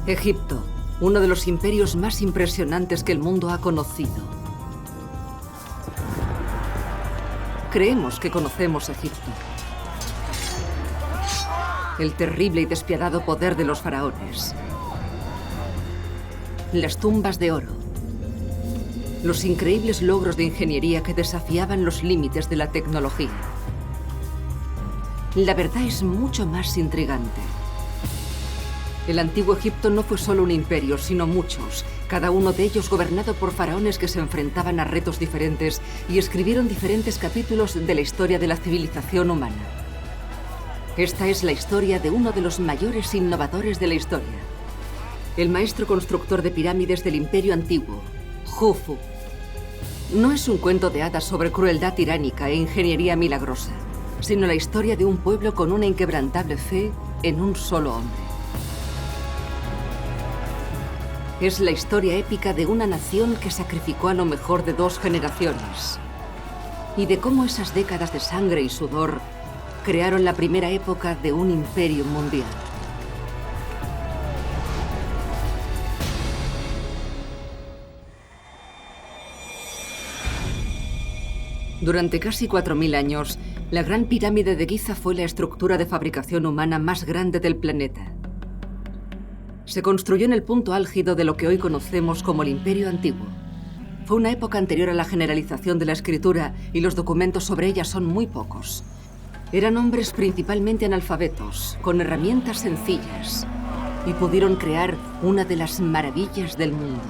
Egipto, uno de los imperios más impresionantes que el mundo ha conocido. Creemos que conocemos Egipto. El terrible y despiadado poder de los faraones. Las tumbas de oro. Los increíbles logros de ingeniería que desafiaban los límites de la tecnología. La verdad es mucho más intrigante. El antiguo Egipto no fue solo un imperio, sino muchos, cada uno de ellos gobernado por faraones que se enfrentaban a retos diferentes y escribieron diferentes capítulos de la historia de la civilización humana. Esta es la historia de uno de los mayores innovadores de la historia. El maestro constructor de pirámides del Imperio Antiguo, Jufu. No es un cuento de hadas sobre crueldad tiránica e ingeniería milagrosa, sino la historia de un pueblo con una inquebrantable fe en un solo hombre. Es la historia épica de una nación que sacrificó a lo mejor de 2 generaciones y de cómo esas décadas de sangre y sudor crearon la primera época de un imperio mundial. Durante casi 4000 años, la Gran Pirámide de Giza fue la estructura de fabricación humana más grande del planeta. Se construyó en el punto álgido de lo que hoy conocemos como el Imperio Antiguo. Fue una época anterior a la generalización de la escritura y los documentos sobre ella son muy pocos. Eran hombres principalmente analfabetos, con herramientas sencillas, y pudieron crear una de las maravillas del mundo.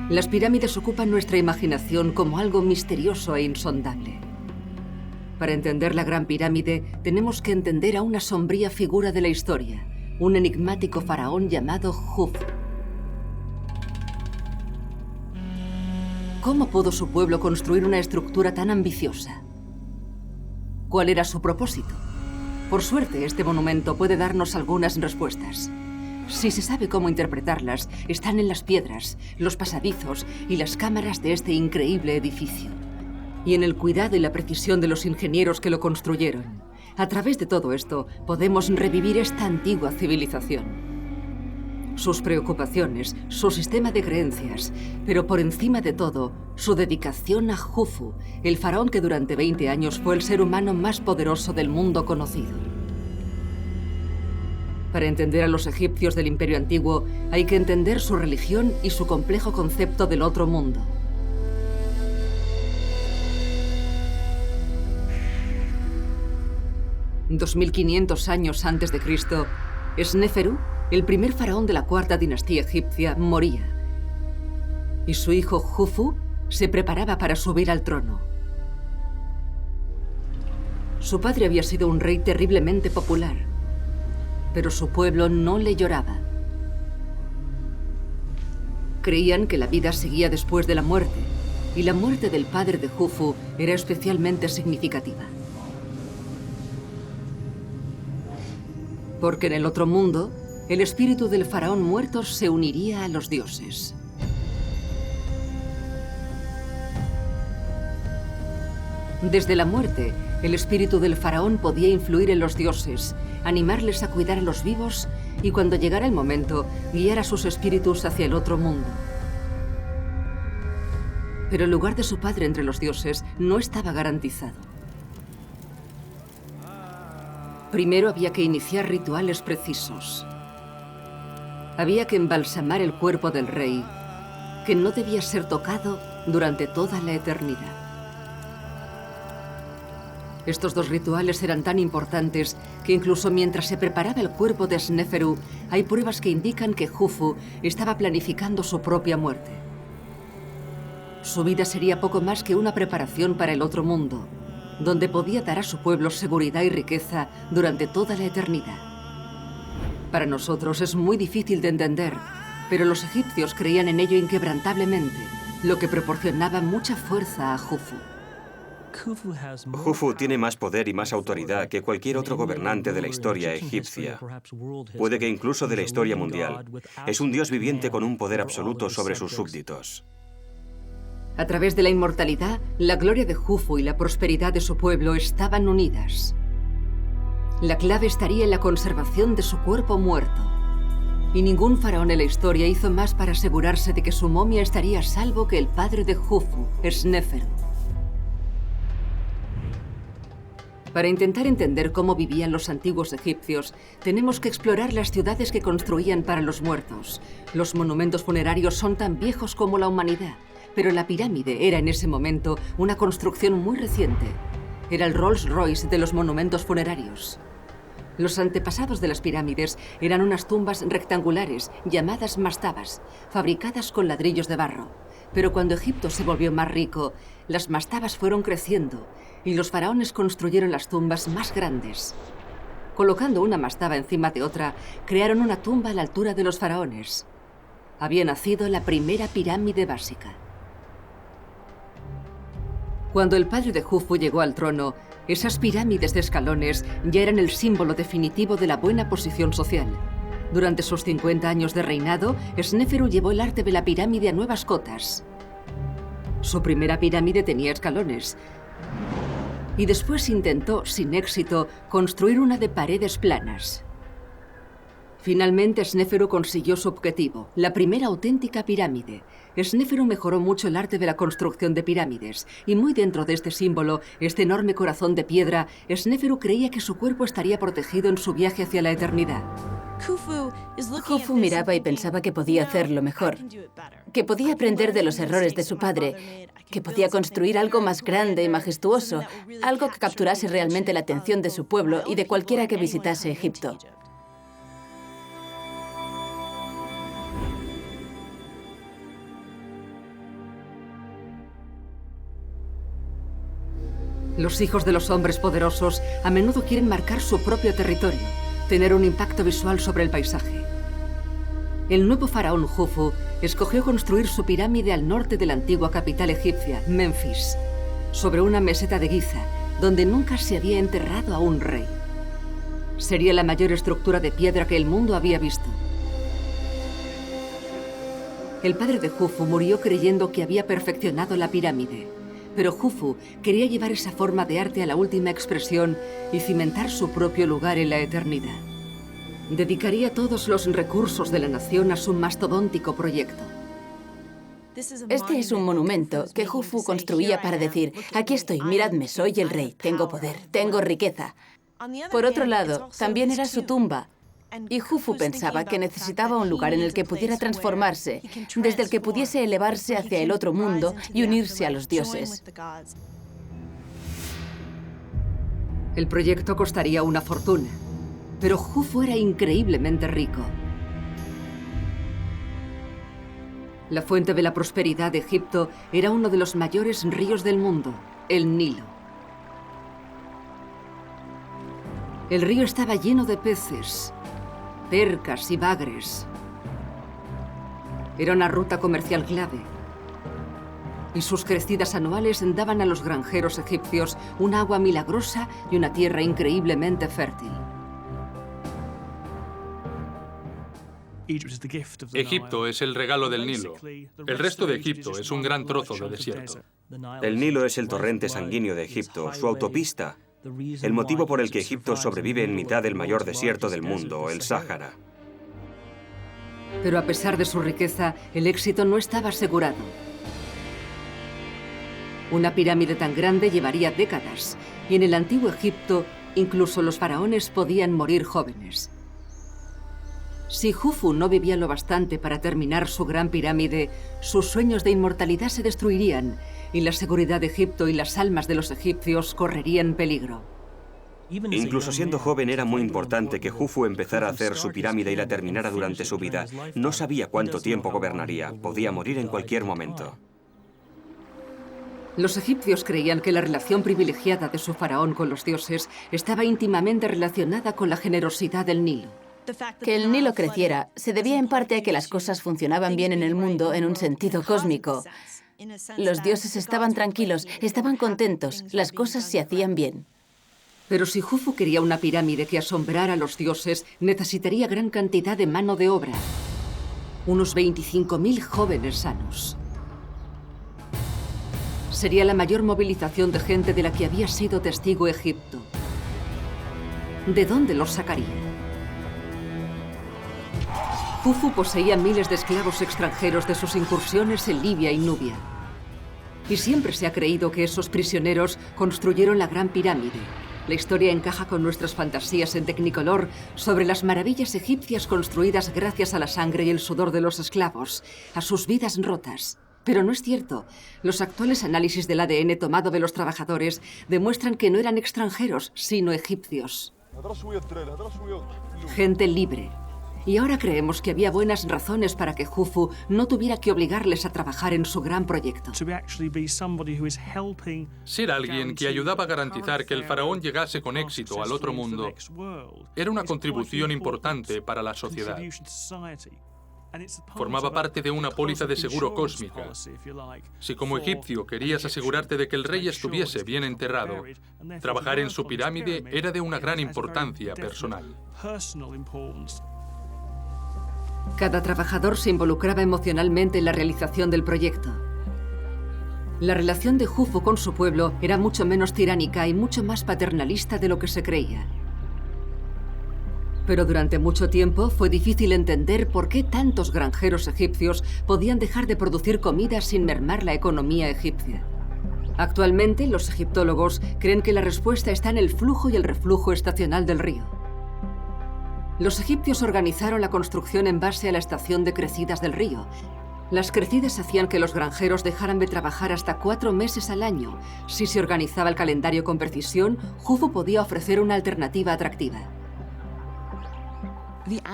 Las pirámides ocupan nuestra imaginación como algo misterioso e insondable. Para entender la Gran Pirámide, tenemos que entender a una sombría figura de la historia, un enigmático faraón llamado Jufu. ¿Cómo pudo su pueblo construir una estructura tan ambiciosa? ¿Cuál era su propósito? Por suerte, este monumento puede darnos algunas respuestas. Si se sabe cómo interpretarlas, están en las piedras, los pasadizos y las cámaras de este increíble edificio. Y en el cuidado y la precisión de los ingenieros que lo construyeron. A través de todo esto, podemos revivir esta antigua civilización. Sus preocupaciones, su sistema de creencias, pero por encima de todo, su dedicación a Jufu, el faraón que durante 20 años fue el ser humano más poderoso del mundo conocido. Para entender a los egipcios del Imperio Antiguo, hay que entender su religión y su complejo concepto del otro mundo. 2500 años antes de Cristo, Sneferu, el primer faraón de la cuarta dinastía egipcia, moría. Y su hijo Jufu se preparaba para subir al trono. Su padre había sido un rey terriblemente popular, pero su pueblo no le lloraba. Creían que la vida seguía después de la muerte, y la muerte del padre de Jufu era especialmente significativa. Porque en el otro mundo, el espíritu del faraón muerto se uniría a los dioses. Desde la muerte, el espíritu del faraón podía influir en los dioses, animarles a cuidar a los vivos y, cuando llegara el momento, guiar a sus espíritus hacia el otro mundo. Pero el lugar de su padre entre los dioses no estaba garantizado. Primero había que iniciar rituales precisos. Había que embalsamar el cuerpo del rey, que no debía ser tocado durante toda la eternidad. Estos 2 rituales eran tan importantes que incluso mientras se preparaba el cuerpo de Sneferu, hay pruebas que indican que Jufu estaba planificando su propia muerte. Su vida sería poco más que una preparación para el otro mundo, donde podía dar a su pueblo seguridad y riqueza durante toda la eternidad. Para nosotros es muy difícil de entender, pero los egipcios creían en ello inquebrantablemente, lo que proporcionaba mucha fuerza a Jufu. Jufu tiene más poder y más autoridad que cualquier otro gobernante de la historia egipcia. Puede que incluso de la historia mundial. Es un dios viviente con un poder absoluto sobre sus súbditos. A través de la inmortalidad, la gloria de Jufu y la prosperidad de su pueblo estaban unidas. La clave estaría en la conservación de su cuerpo muerto. Y ningún faraón en la historia hizo más para asegurarse de que su momia estaría a salvo que el padre de Jufu, Sneferu. Para intentar entender cómo vivían los antiguos egipcios, tenemos que explorar las ciudades que construían para los muertos. Los monumentos funerarios son tan viejos como la humanidad, pero la pirámide era en ese momento una construcción muy reciente. Era el Rolls Royce de los monumentos funerarios. Los antepasados de las pirámides eran unas tumbas rectangulares llamadas mastabas, fabricadas con ladrillos de barro. Pero cuando Egipto se volvió más rico, las mastabas fueron creciendo y los faraones construyeron las tumbas más grandes. Colocando una mastaba encima de otra, crearon una tumba a la altura de los faraones. Había nacido la primera pirámide básica. Cuando el padre de Jufu llegó al trono, esas pirámides de escalones ya eran el símbolo definitivo de la buena posición social. Durante sus 50 años de reinado, Sneferu llevó el arte de la pirámide a nuevas cotas. Su primera pirámide tenía escalones y después intentó, sin éxito, construir una de paredes planas. Finalmente, Sneferu consiguió su objetivo, la primera auténtica pirámide. Sneferu mejoró mucho el arte de la construcción de pirámides, y muy dentro de este símbolo, este enorme corazón de piedra, Sneferu creía que su cuerpo estaría protegido en su viaje hacia la eternidad. Jufu miraba y pensaba que podía hacerlo mejor, que podía aprender de los errores de su padre, que podía construir algo más grande y majestuoso, algo que capturase realmente la atención de su pueblo y de cualquiera que visitase Egipto. Los hijos de los hombres poderosos a menudo quieren marcar su propio territorio, tener un impacto visual sobre el paisaje. El nuevo faraón Jufu escogió construir su pirámide al norte de la antigua capital egipcia, Menfis, sobre una meseta de Giza, donde nunca se había enterrado a un rey. Sería la mayor estructura de piedra que el mundo había visto. El padre de Jufu murió creyendo que había perfeccionado la pirámide. Pero Jufu quería llevar esa forma de arte a la última expresión y cimentar su propio lugar en la eternidad. Dedicaría todos los recursos de la nación a su mastodóntico proyecto. Este es un monumento que Jufu construía para decir: aquí estoy, miradme, soy el rey, tengo poder, tengo riqueza. Por otro lado, también era su tumba. Y Jufu pensaba que necesitaba un lugar en el que pudiera transformarse, desde el que pudiese elevarse hacia el otro mundo y unirse a los dioses. El proyecto costaría una fortuna, pero Jufu era increíblemente rico. La fuente de la prosperidad de Egipto era uno de los mayores ríos del mundo, el Nilo. El río estaba lleno de peces, percas y bagres. Era una ruta comercial clave. Y sus crecidas anuales daban a los granjeros egipcios un agua milagrosa y una tierra increíblemente fértil. Egipto es el regalo del Nilo. El resto de Egipto es un gran trozo de desierto. El Nilo es el torrente sanguíneo de Egipto, su autopista. El motivo por el que Egipto sobrevive en mitad del mayor desierto del mundo, el Sáhara. Pero a pesar de su riqueza, el éxito no estaba asegurado. Una pirámide tan grande llevaría décadas, y en el antiguo Egipto, incluso los faraones podían morir jóvenes. Si Jufu no vivía lo bastante para terminar su gran pirámide, sus sueños de inmortalidad se destruirían, y la seguridad de Egipto y las almas de los egipcios correrían peligro. Incluso siendo joven era muy importante que Jufu empezara a hacer su pirámide y la terminara durante su vida. No sabía cuánto tiempo gobernaría, podía morir en cualquier momento. Los egipcios creían que la relación privilegiada de su faraón con los dioses estaba íntimamente relacionada con la generosidad del Nilo. Que el Nilo creciera se debía en parte a que las cosas funcionaban bien en el mundo en un sentido cósmico. Los dioses estaban tranquilos, estaban contentos, las cosas se hacían bien. Pero si Jufu quería una pirámide que asombrara a los dioses, necesitaría gran cantidad de mano de obra. Unos 25.000 jóvenes sanos. Sería la mayor movilización de gente de la que había sido testigo Egipto. ¿de dónde los sacaría? Jufu poseía miles de esclavos extranjeros de sus incursiones en Libia y Nubia. Y siempre se ha creído que esos prisioneros construyeron la Gran Pirámide. La historia encaja con nuestras fantasías en Technicolor sobre las maravillas egipcias construidas gracias a la sangre y el sudor de los esclavos, a sus vidas rotas. Pero no es cierto. Los actuales análisis del ADN tomado de los trabajadores demuestran que no eran extranjeros, sino egipcios. Gente libre. Y ahora creemos que había buenas razones para que Jufu no tuviera que obligarles a trabajar en su gran proyecto. Ser alguien que ayudaba a garantizar que el faraón llegase con éxito al otro mundo era una contribución importante para la sociedad. Formaba parte de una póliza de seguro cósmica. Si como egipcio querías asegurarte de que el rey estuviese bien enterrado, trabajar en su pirámide era de una gran importancia personal. Cada trabajador se involucraba emocionalmente en la realización del proyecto. La relación de Jufu con su pueblo era mucho menos tiránica y mucho más paternalista de lo que se creía. Pero durante mucho tiempo fue difícil entender por qué tantos granjeros egipcios podían dejar de producir comida sin mermar la economía egipcia. Actualmente, los egiptólogos creen que la respuesta está en el flujo y el reflujo estacional del río. Los egipcios organizaron la construcción en base a la estación de crecidas del río. Las crecidas hacían que los granjeros dejaran de trabajar hasta 4 meses al año. Si se organizaba el calendario con precisión, Jufu podía ofrecer una alternativa atractiva.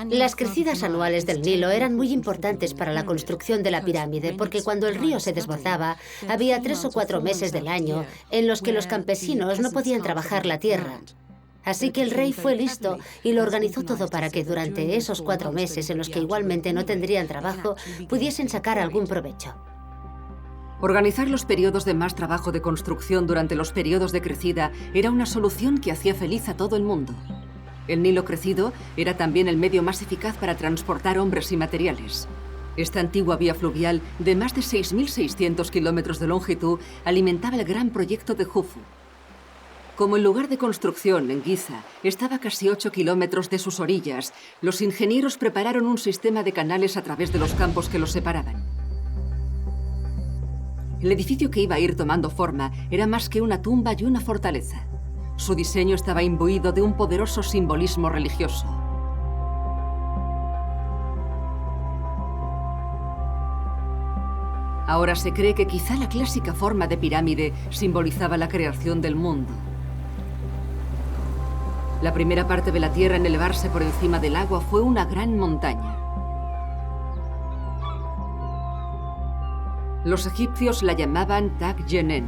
Las crecidas anuales del Nilo eran muy importantes para la construcción de la pirámide, porque cuando el río se desbordaba, había 3 o 4 meses del año en los que los campesinos no podían trabajar la tierra. Así que el rey fue listo y lo organizó todo para que durante esos 4 meses en los que igualmente no tendrían trabajo, pudiesen sacar algún provecho. Organizar los periodos de más trabajo de construcción durante los periodos de crecida era una solución que hacía feliz a todo el mundo. El Nilo crecido era también el medio más eficaz para transportar hombres y materiales. Esta antigua vía fluvial, de más de 6.600 kilómetros de longitud, alimentaba el gran proyecto de Jufu. Como el lugar de construcción, en Giza, estaba a casi 8 kilómetros de sus orillas, los ingenieros prepararon un sistema de canales a través de los campos que los separaban. El edificio que iba a ir tomando forma era más que una tumba y una fortaleza. Su diseño estaba imbuido de un poderoso simbolismo religioso. Ahora se cree que quizá la clásica forma de pirámide simbolizaba la creación del mundo. La primera parte de la Tierra en elevarse por encima del agua fue una gran montaña. Los egipcios la llamaban Tak Yenen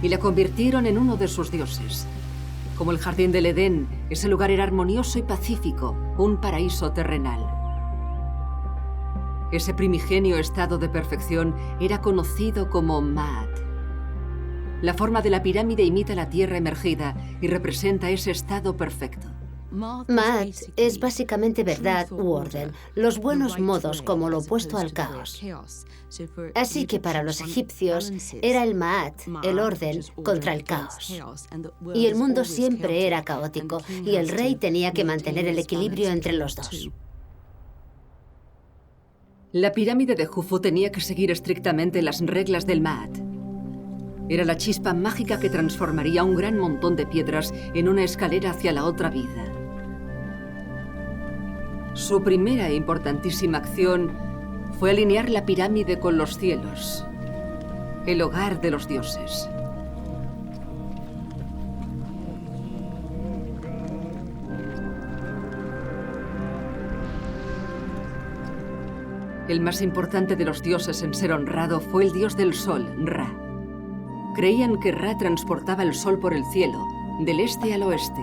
y la convirtieron en uno de sus dioses. Como el jardín del Edén, ese lugar era armonioso y pacífico, un paraíso terrenal. Ese primigenio estado de perfección era conocido como Maat. La forma de la pirámide imita la tierra emergida y representa ese estado perfecto. Maat es básicamente verdad u orden, los buenos modos como lo opuesto al caos. Así que para los egipcios era el Maat, el orden, contra el caos. Y el mundo siempre era caótico y el rey tenía que mantener el equilibrio entre los dos. La pirámide de Jufu tenía que seguir estrictamente las reglas del Maat. Era la chispa mágica que transformaría un gran montón de piedras en una escalera hacia la otra vida. Su primera e importantísima acción fue alinear la pirámide con los cielos, el hogar de los dioses. El más importante de los dioses en ser honrado fue el dios del sol, Ra. Creían que Ra transportaba el sol por el cielo, del este al oeste.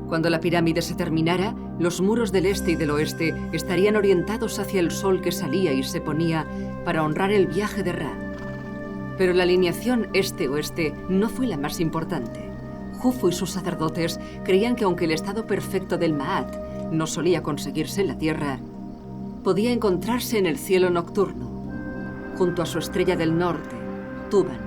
Cuando la pirámide se terminara, los muros del este y del oeste estarían orientados hacia el sol que salía y se ponía para honrar el viaje de Ra. Pero la alineación este-oeste no fue la más importante. Jufu y sus sacerdotes creían que aunque el estado perfecto del Maat no solía conseguirse en la tierra, podía encontrarse en el cielo nocturno, junto a su estrella del norte, Tuban.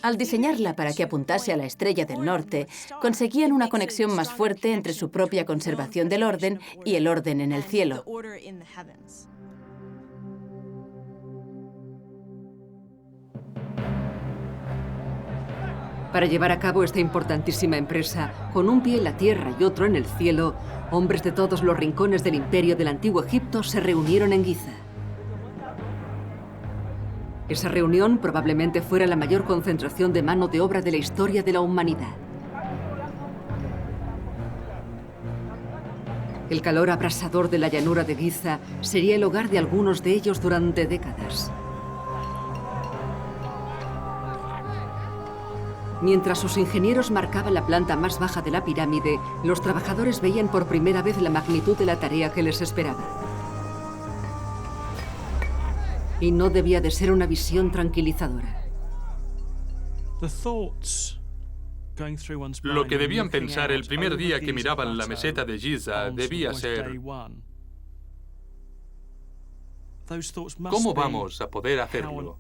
Al diseñarla para que apuntase a la estrella del norte, conseguían una conexión más fuerte entre su propia conservación del orden y el orden en el cielo. Para llevar a cabo esta importantísima empresa, con un pie en la tierra y otro en el cielo, hombres de todos los rincones del imperio del Antiguo Egipto se reunieron en Giza. Esa reunión probablemente fuera la mayor concentración de mano de obra de la historia de la humanidad. El calor abrasador de la llanura de Giza sería el hogar de algunos de ellos durante décadas. Mientras sus ingenieros marcaban la planta más baja de la pirámide, los trabajadores veían por primera vez la magnitud de la tarea que les esperaba. Y no debía de ser una visión tranquilizadora. Lo que debían pensar el primer día que miraban la meseta de Giza debía ser: ¿cómo vamos a poder hacerlo?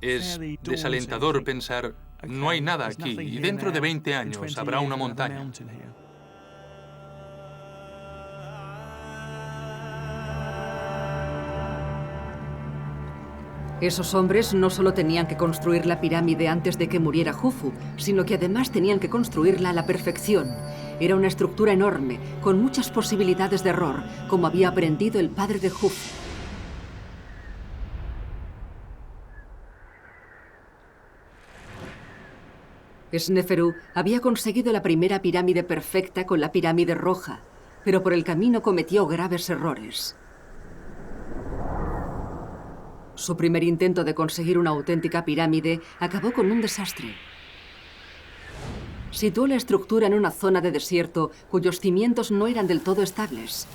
Es desalentador pensar, no hay nada aquí y dentro de 20 años habrá una montaña. Esos hombres no solo tenían que construir la pirámide antes de que muriera Jufu, sino que además tenían que construirla a la perfección. Era una estructura enorme, con muchas posibilidades de error, como había aprendido el padre de Jufu. Sneferu había conseguido la primera pirámide perfecta con la pirámide roja, pero por el camino cometió graves errores. Su primer intento de conseguir una auténtica pirámide acabó con un desastre. Situó la estructura en una zona de desierto cuyos cimientos no eran del todo estables.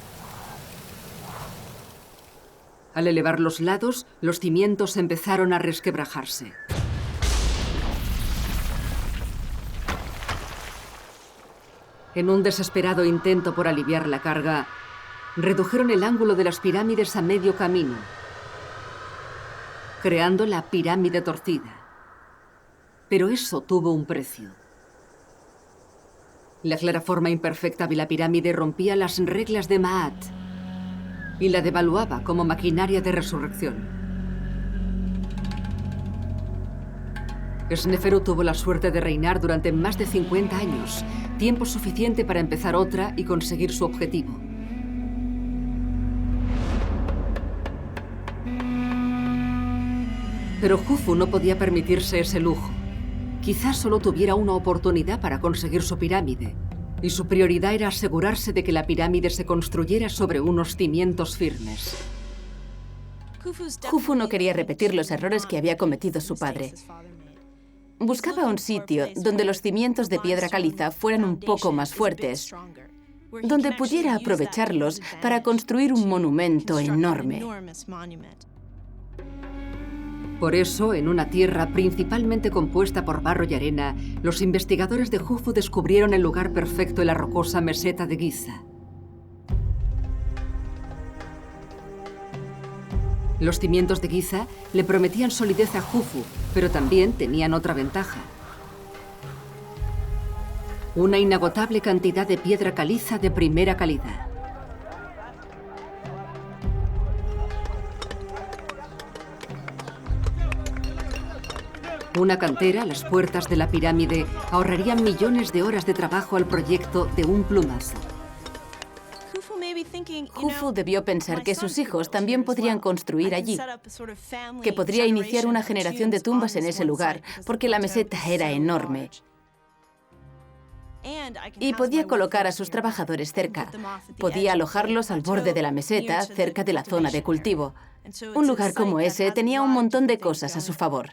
Al elevar los lados, los cimientos empezaron a resquebrajarse. En un desesperado intento por aliviar la carga, redujeron el ángulo de las pirámides a medio camino, creando la pirámide torcida. Pero eso tuvo un precio. La clara forma imperfecta de la pirámide rompía las reglas de Maat y la devaluaba como maquinaria de resurrección. Sneferu tuvo la suerte de reinar durante más de 50 años, tiempo suficiente para empezar otra y conseguir su objetivo. Pero Jufu no podía permitirse ese lujo. Quizás solo tuviera una oportunidad para conseguir su pirámide, y su prioridad era asegurarse de que la pirámide se construyera sobre unos cimientos firmes. Jufu no quería repetir los errores que había cometido su padre. Buscaba un sitio donde los cimientos de piedra caliza fueran un poco más fuertes, donde pudiera aprovecharlos para construir un monumento enorme. Por eso, en una tierra principalmente compuesta por barro y arena, los investigadores de Jufu descubrieron el lugar perfecto en la rocosa meseta de Giza. Los cimientos de Giza le prometían solidez a Jufu, pero también tenían otra ventaja: una inagotable cantidad de piedra caliza de primera calidad. Una cantera a las puertas de la pirámide ahorraría millones de horas de trabajo al proyecto de un plumazo. Jufu debió pensar que sus hijos también podrían construir allí, que podría iniciar una generación de tumbas en ese lugar, porque la meseta era enorme. Y podía colocar a sus trabajadores cerca. Podía alojarlos al borde de la meseta, cerca de la zona de cultivo. Un lugar como ese tenía un montón de cosas a su favor.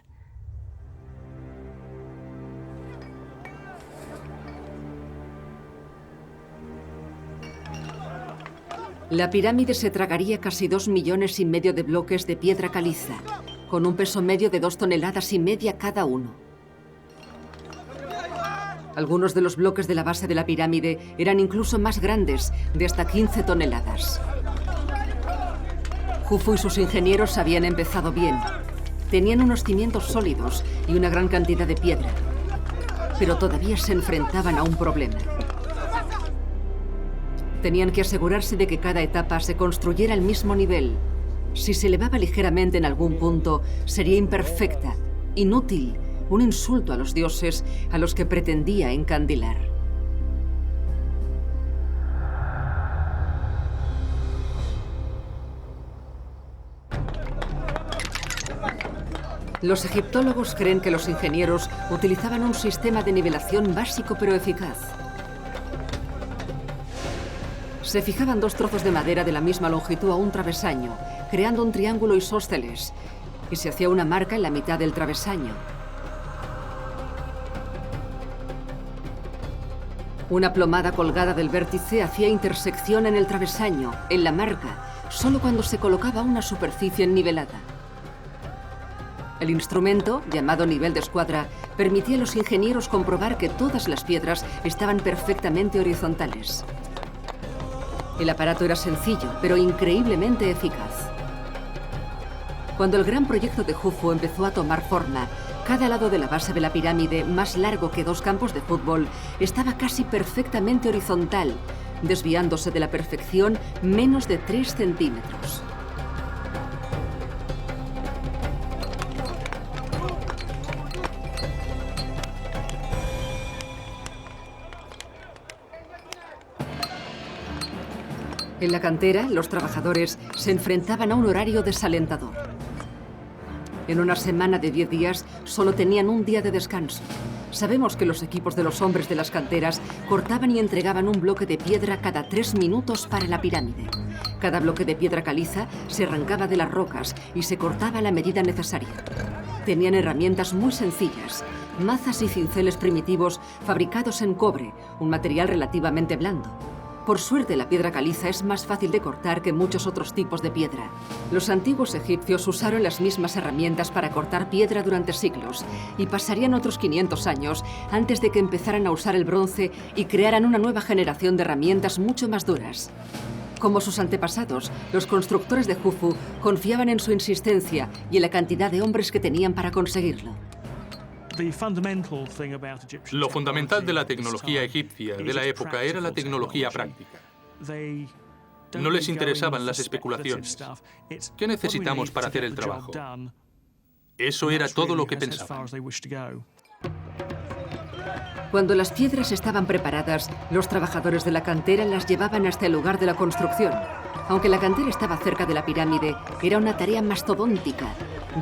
La pirámide se tragaría casi 2,5 millones de bloques de piedra caliza, con un peso medio de 2,5 toneladas cada uno. Algunos de los bloques de la base de la pirámide eran incluso más grandes, de hasta 15 toneladas. Jufu y sus ingenieros habían empezado bien, Tenían unos cimientos sólidos y una gran cantidad de piedra, pero todavía se enfrentaban a un problema. Tenían que asegurarse de que cada etapa se construyera al mismo nivel. Si se elevaba ligeramente en algún punto, sería imperfecta, inútil, un insulto a los dioses a los que pretendía encandilar. Los egiptólogos creen que los ingenieros utilizaban un sistema de nivelación básico pero eficaz. Se fijaban 2 trozos de madera de la misma longitud a un travesaño, creando un triángulo isósceles, y se hacía una marca en la mitad del travesaño. Una plomada colgada del vértice hacía intersección en el travesaño, en la marca, solo cuando se colocaba una superficie nivelada. El instrumento, llamado nivel de escuadra, permitía a los ingenieros comprobar que todas las piedras estaban perfectamente horizontales. El aparato era sencillo, pero increíblemente eficaz. Cuando el gran proyecto de Jufu empezó a tomar forma, cada lado de la base de la pirámide, más largo que 2 campos de fútbol, estaba casi perfectamente horizontal, desviándose de la perfección menos de 3 centímetros. En la cantera, los trabajadores se enfrentaban a un horario desalentador. En una semana de 10 días, solo tenían un día de descanso. Sabemos que los equipos de los hombres de las canteras cortaban y entregaban un bloque de piedra cada 3 minutos para la pirámide. Cada bloque de piedra caliza se arrancaba de las rocas y se cortaba a la medida necesaria. Tenían herramientas muy sencillas, mazas y cinceles primitivos fabricados en cobre, un material relativamente blando. Por suerte, la piedra caliza es más fácil de cortar que muchos otros tipos de piedra. Los antiguos egipcios usaron las mismas herramientas para cortar piedra durante siglos y pasarían otros 500 años antes de que empezaran a usar el bronce y crearan una nueva generación de herramientas mucho más duras. Como sus antepasados, los constructores de Jufu confiaban en su insistencia y en la cantidad de hombres que tenían para conseguirlo. Lo fundamental de la tecnología egipcia de la época era la tecnología práctica. No les interesaban las especulaciones. ¿Qué necesitamos para hacer el trabajo? Eso era todo lo que pensaban. Cuando las piedras estaban preparadas, los trabajadores de la cantera las llevaban hasta el lugar de la construcción. Aunque la cantera estaba cerca de la pirámide, era una tarea mastodóntica,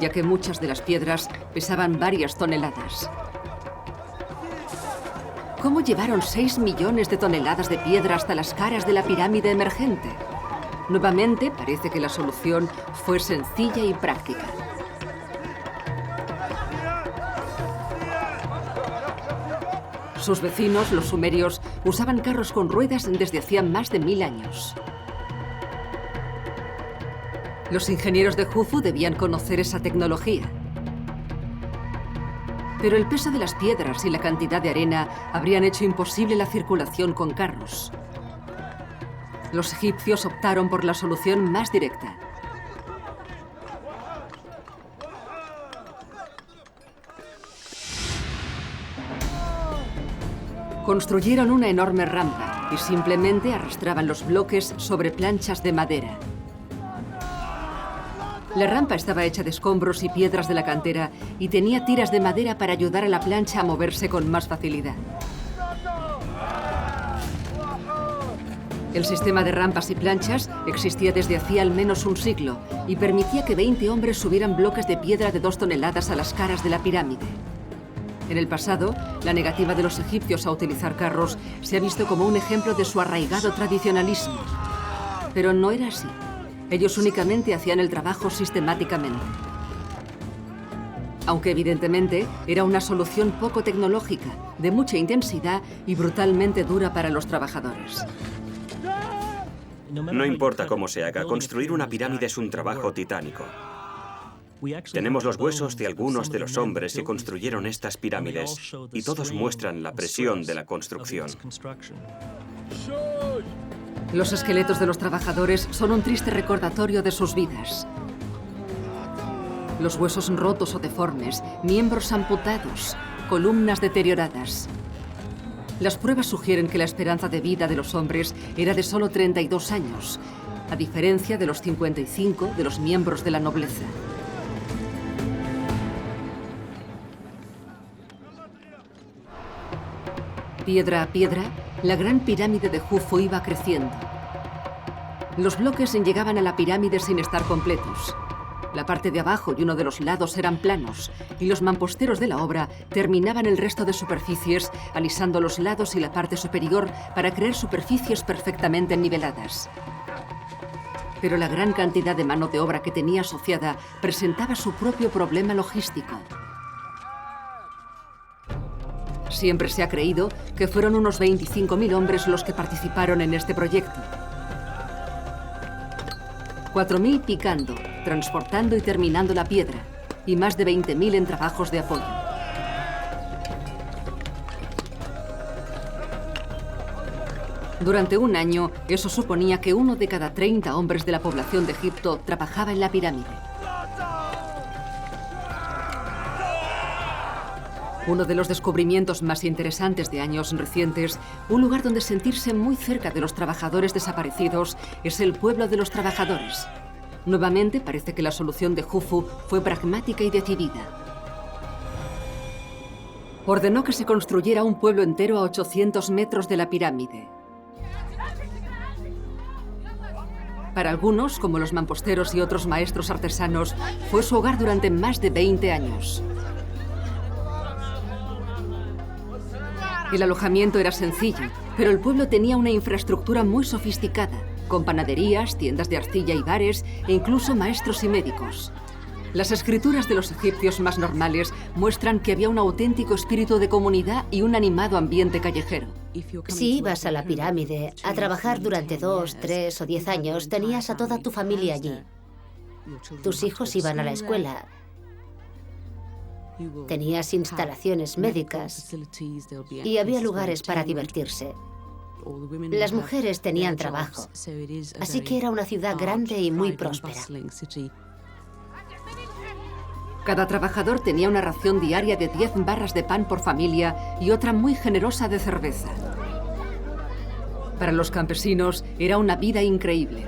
ya que muchas de las piedras pesaban varias toneladas. ¿Cómo llevaron 6 millones de toneladas de piedra hasta las caras de la pirámide emergente? Nuevamente, parece que la solución fue sencilla y práctica. Sus vecinos, los sumerios, usaban carros con ruedas desde hacía más de 1000 años. Los ingenieros de Jufu debían conocer esa tecnología. Pero el peso de las piedras y la cantidad de arena habrían hecho imposible la circulación con carros. Los egipcios optaron por la solución más directa. Construyeron una enorme rampa y simplemente arrastraban los bloques sobre planchas de madera. La rampa estaba hecha de escombros y piedras de la cantera y tenía tiras de madera para ayudar a la plancha a moverse con más facilidad. El sistema de rampas y planchas existía desde hacía al menos un siglo y permitía que 20 hombres subieran bloques de piedra de 2 toneladas a las caras de la pirámide. En el pasado, la negativa de los egipcios a utilizar carros se ha visto como un ejemplo de su arraigado tradicionalismo. Pero no era así. Ellos únicamente hacían el trabajo sistemáticamente. Aunque evidentemente era una solución poco tecnológica, de mucha intensidad y brutalmente dura para los trabajadores. No importa cómo se haga, construir una pirámide es un trabajo titánico. Tenemos los huesos de algunos de los hombres que construyeron estas pirámides y todos muestran la presión de la construcción. Los esqueletos de los trabajadores son un triste recordatorio de sus vidas. Los huesos rotos o deformes, miembros amputados, columnas deterioradas. Las pruebas sugieren que la esperanza de vida de los hombres era de solo 32 años, a diferencia de los 55 de los miembros de la nobleza. Piedra a piedra, la gran pirámide de Jufu iba creciendo. Los bloques llegaban a la pirámide sin estar completos. La parte de abajo y uno de los lados eran planos, y los mamposteros de la obra terminaban el resto de superficies, alisando los lados y la parte superior para crear superficies perfectamente niveladas. Pero la gran cantidad de mano de obra que tenía asociada presentaba su propio problema logístico. Siempre se ha creído que fueron unos 25.000 hombres los que participaron en este proyecto. 4.000 picando, transportando y terminando la piedra, y más de 20.000 en trabajos de apoyo. Durante un año, eso suponía que 1 de cada 30 hombres de la población de Egipto trabajaba en la pirámide. Uno de los descubrimientos más interesantes de años recientes, un lugar donde sentirse muy cerca de los trabajadores desaparecidos, es el pueblo de los trabajadores. Nuevamente parece que la solución de Jufu fue pragmática y decidida. Ordenó que se construyera un pueblo entero a 800 metros de la pirámide. Para algunos, como los mamposteros y otros maestros artesanos, fue su hogar durante más de 20 años. El alojamiento era sencillo, pero el pueblo tenía una infraestructura muy sofisticada, con panaderías, tiendas de arcilla y bares, e incluso maestros y médicos. Las escrituras de los egipcios más normales muestran que había un auténtico espíritu de comunidad y un animado ambiente callejero. Si ibas a la pirámide a trabajar durante 2, 3 o 10 años, tenías a toda tu familia allí. Tus hijos iban a la escuela. Tenías instalaciones médicas y había lugares para divertirse. Las mujeres tenían trabajo, así que era una ciudad grande y muy próspera. Cada trabajador tenía una ración diaria de 10 barras de pan por familia y otra muy generosa de cerveza. Para los campesinos era una vida increíble.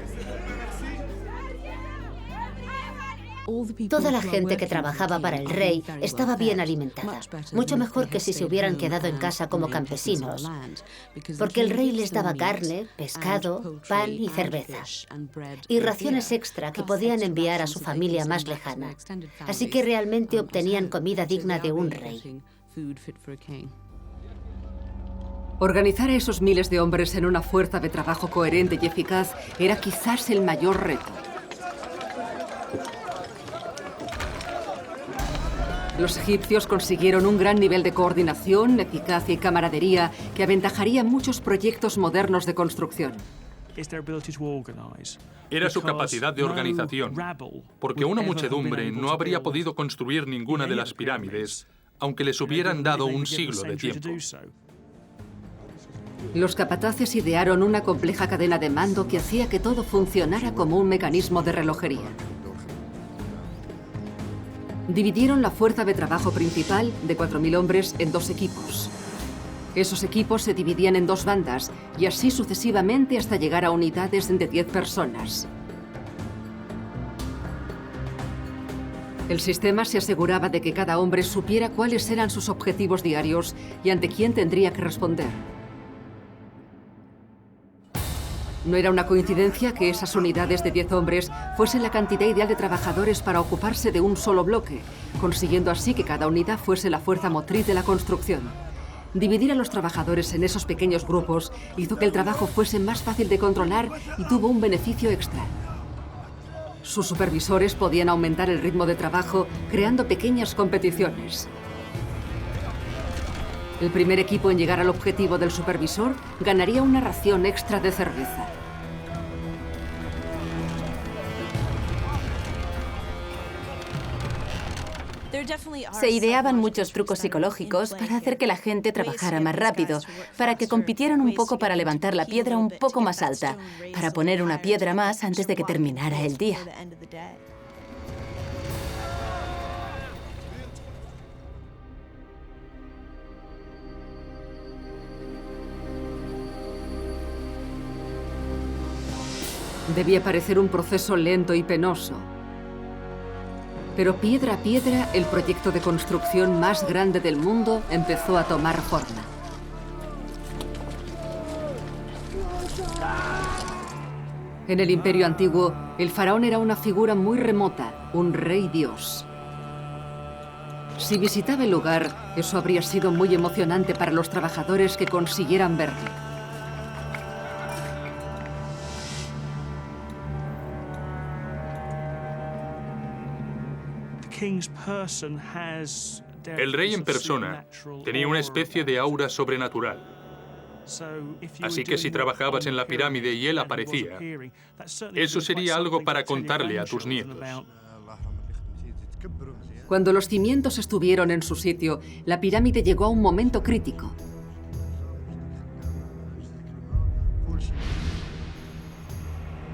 Toda la gente que trabajaba para el rey estaba bien alimentada, mucho mejor que si se hubieran quedado en casa como campesinos, porque el rey les daba carne, pescado, pan y cerveza, y raciones extra que podían enviar a su familia más lejana. Así que realmente obtenían comida digna de un rey. Organizar a esos miles de hombres en una fuerza de trabajo coherente y eficaz era quizás el mayor reto. Los egipcios consiguieron un gran nivel de coordinación, eficacia y camaradería que aventajaría muchos proyectos modernos de construcción. Era su capacidad de organización, porque una muchedumbre no habría podido construir ninguna de las pirámides, aunque les hubieran dado un siglo de tiempo. Los capataces idearon una compleja cadena de mando que hacía que todo funcionara como un mecanismo de relojería. Dividieron la fuerza de trabajo principal, de 4.000 hombres, en 2 equipos. Esos equipos se dividían en 2 bandas, y así sucesivamente hasta llegar a unidades de 10 personas. El sistema se aseguraba de que cada hombre supiera cuáles eran sus objetivos diarios y ante quién tendría que responder. No era una coincidencia que esas unidades de 10 hombres fuesen la cantidad ideal de trabajadores para ocuparse de un solo bloque, consiguiendo así que cada unidad fuese la fuerza motriz de la construcción. Dividir a los trabajadores en esos pequeños grupos hizo que el trabajo fuese más fácil de controlar y tuvo un beneficio extra. Sus supervisores podían aumentar el ritmo de trabajo creando pequeñas competiciones. El primer equipo en llegar al objetivo del supervisor ganaría una ración extra de cerveza. Se ideaban muchos trucos psicológicos para hacer que la gente trabajara más rápido, para que compitieran un poco para levantar la piedra un poco más alta, para poner una piedra más antes de que terminara el día. Debía parecer un proceso lento y penoso. Pero piedra a piedra, el proyecto de construcción más grande del mundo empezó a tomar forma. En el Imperio Antiguo, el faraón era una figura muy remota, un rey dios. Si visitaba el lugar, eso habría sido muy emocionante para los trabajadores que consiguieran verlo. El rey en persona tenía una especie de aura sobrenatural. Así que si trabajabas en la pirámide y él aparecía, eso sería algo para contarle a tus nietos. Cuando los cimientos estuvieron en su sitio, la pirámide llegó a un momento crítico.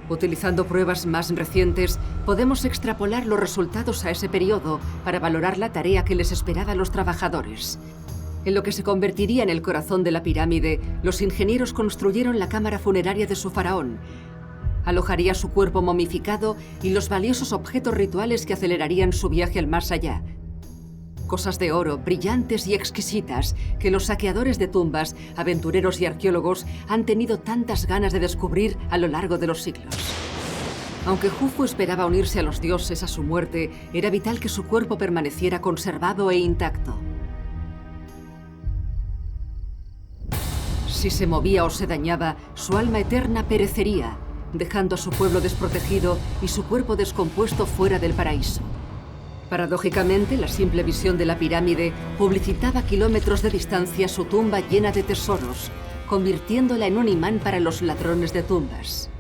Utilizando pruebas más recientes, podemos extrapolar los resultados a ese periodo para valorar la tarea que les esperaba a los trabajadores. En lo que se convertiría en el corazón de la pirámide, los ingenieros construyeron la cámara funeraria de su faraón. Alojaría su cuerpo momificado y los valiosos objetos rituales que acelerarían su viaje al más allá. Cosas de oro, brillantes y exquisitas, que los saqueadores de tumbas, aventureros y arqueólogos han tenido tantas ganas de descubrir a lo largo de los siglos. Aunque Jufu esperaba unirse a los dioses a su muerte, era vital que su cuerpo permaneciera conservado e intacto. Si se movía o se dañaba, su alma eterna perecería, dejando a su pueblo desprotegido y su cuerpo descompuesto fuera del paraíso. Paradójicamente, la simple visión de la pirámide publicitaba a kilómetros de distancia su tumba llena de tesoros, convirtiéndola en un imán para los ladrones de tumbas.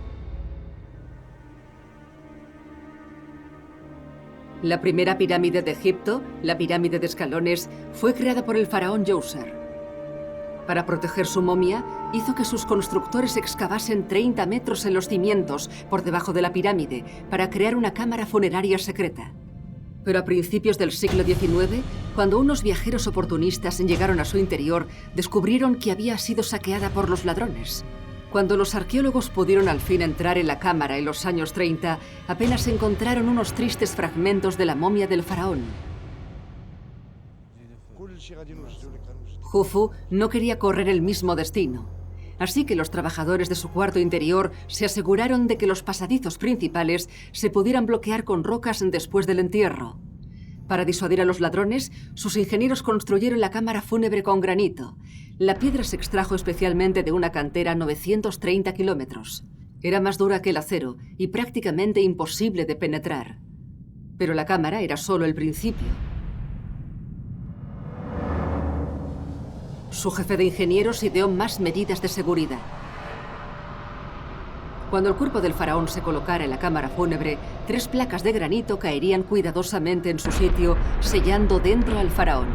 La primera pirámide de Egipto, la pirámide de escalones, fue creada por el faraón Djoser. Para proteger su momia, hizo que sus constructores excavasen 30 metros en los cimientos por debajo de la pirámide para crear una cámara funeraria secreta. Pero a principios del siglo XIX, cuando unos viajeros oportunistas llegaron a su interior, descubrieron que había sido saqueada por los ladrones. Cuando los arqueólogos pudieron al fin entrar en la cámara en los años 30, apenas encontraron unos tristes fragmentos de la momia del faraón. Jufu no quería correr el mismo destino, así que los trabajadores de su cuarto interior se aseguraron de que los pasadizos principales se pudieran bloquear con rocas después del entierro. Para disuadir a los ladrones, sus ingenieros construyeron la cámara fúnebre con granito. La piedra se extrajo especialmente de una cantera a 930 kilómetros. Era más dura que el acero y prácticamente imposible de penetrar. Pero la cámara era solo el principio. Su jefe de ingenieros ideó más medidas de seguridad. Cuando el cuerpo del faraón se colocara en la cámara fúnebre, 3 placas de granito caerían cuidadosamente en su sitio, sellando dentro al faraón.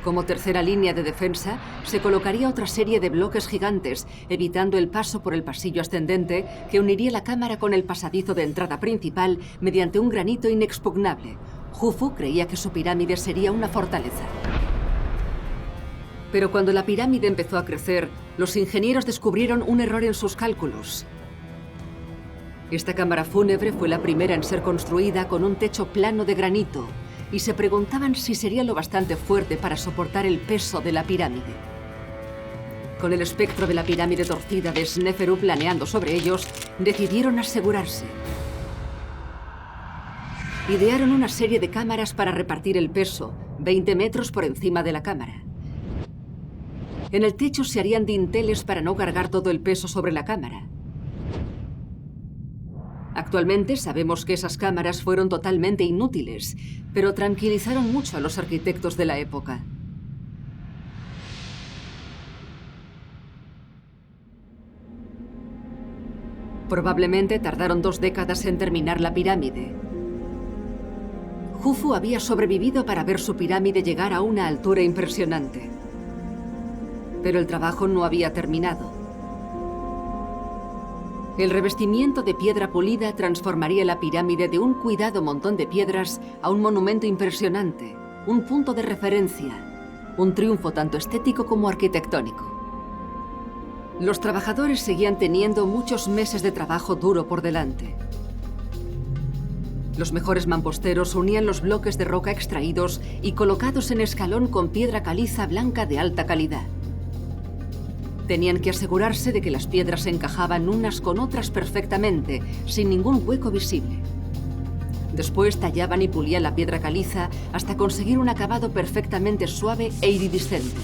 Como tercera línea de defensa, se colocaría otra serie de bloques gigantes, evitando el paso por el pasillo ascendente que uniría la cámara con el pasadizo de entrada principal mediante un granito inexpugnable. Jufu creía que su pirámide sería una fortaleza. Pero cuando la pirámide empezó a crecer, los ingenieros descubrieron un error en sus cálculos. Esta cámara fúnebre fue la primera en ser construida con un techo plano de granito, y se preguntaban si sería lo bastante fuerte para soportar el peso de la pirámide. Con el espectro de la pirámide torcida de Sneferu planeando sobre ellos, decidieron asegurarse. Idearon una serie de cámaras para repartir el peso, 20 metros por encima de la cámara. En el techo se harían dinteles para no cargar todo el peso sobre la cámara. Actualmente sabemos que esas cámaras fueron totalmente inútiles, pero tranquilizaron mucho a los arquitectos de la época. Probablemente tardaron 2 décadas en terminar la pirámide. Jufu había sobrevivido para ver su pirámide llegar a una altura impresionante. Pero el trabajo no había terminado. El revestimiento de piedra pulida transformaría la pirámide de un cuidado montón de piedras a un monumento impresionante, un punto de referencia, un triunfo tanto estético como arquitectónico. Los trabajadores seguían teniendo muchos meses de trabajo duro por delante. Los mejores mamposteros unían los bloques de roca extraídos y colocados en escalón con piedra caliza blanca de alta calidad. Tenían que asegurarse de que las piedras encajaban unas con otras perfectamente, sin ningún hueco visible. Después tallaban y pulían la piedra caliza hasta conseguir un acabado perfectamente suave e iridiscente.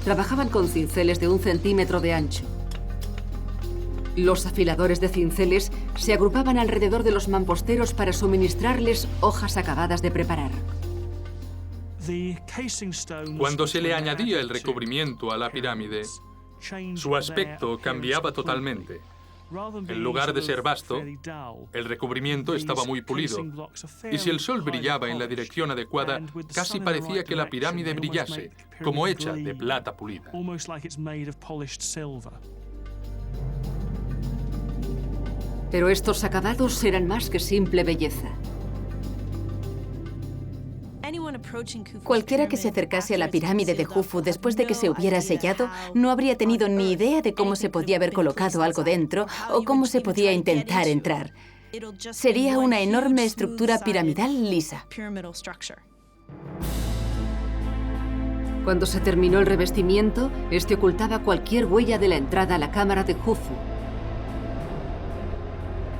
Trabajaban con cinceles de 1 centímetro de ancho. Los afiladores de cinceles se agrupaban alrededor de los mamposteros para suministrarles hojas acabadas de preparar. Cuando se le añadía el recubrimiento a la pirámide, su aspecto cambiaba totalmente. En lugar de ser vasto, el recubrimiento estaba muy pulido, y si el sol brillaba en la dirección adecuada, casi parecía que la pirámide brillase, como hecha de plata pulida. Pero estos acabados eran más que simple belleza. Cualquiera que se acercase a la pirámide de Jufu después de que se hubiera sellado no habría tenido ni idea de cómo se podía haber colocado algo dentro o cómo se podía intentar entrar. Sería una enorme estructura piramidal lisa. Cuando se terminó el revestimiento, este ocultaba cualquier huella de la entrada a la cámara de Jufu.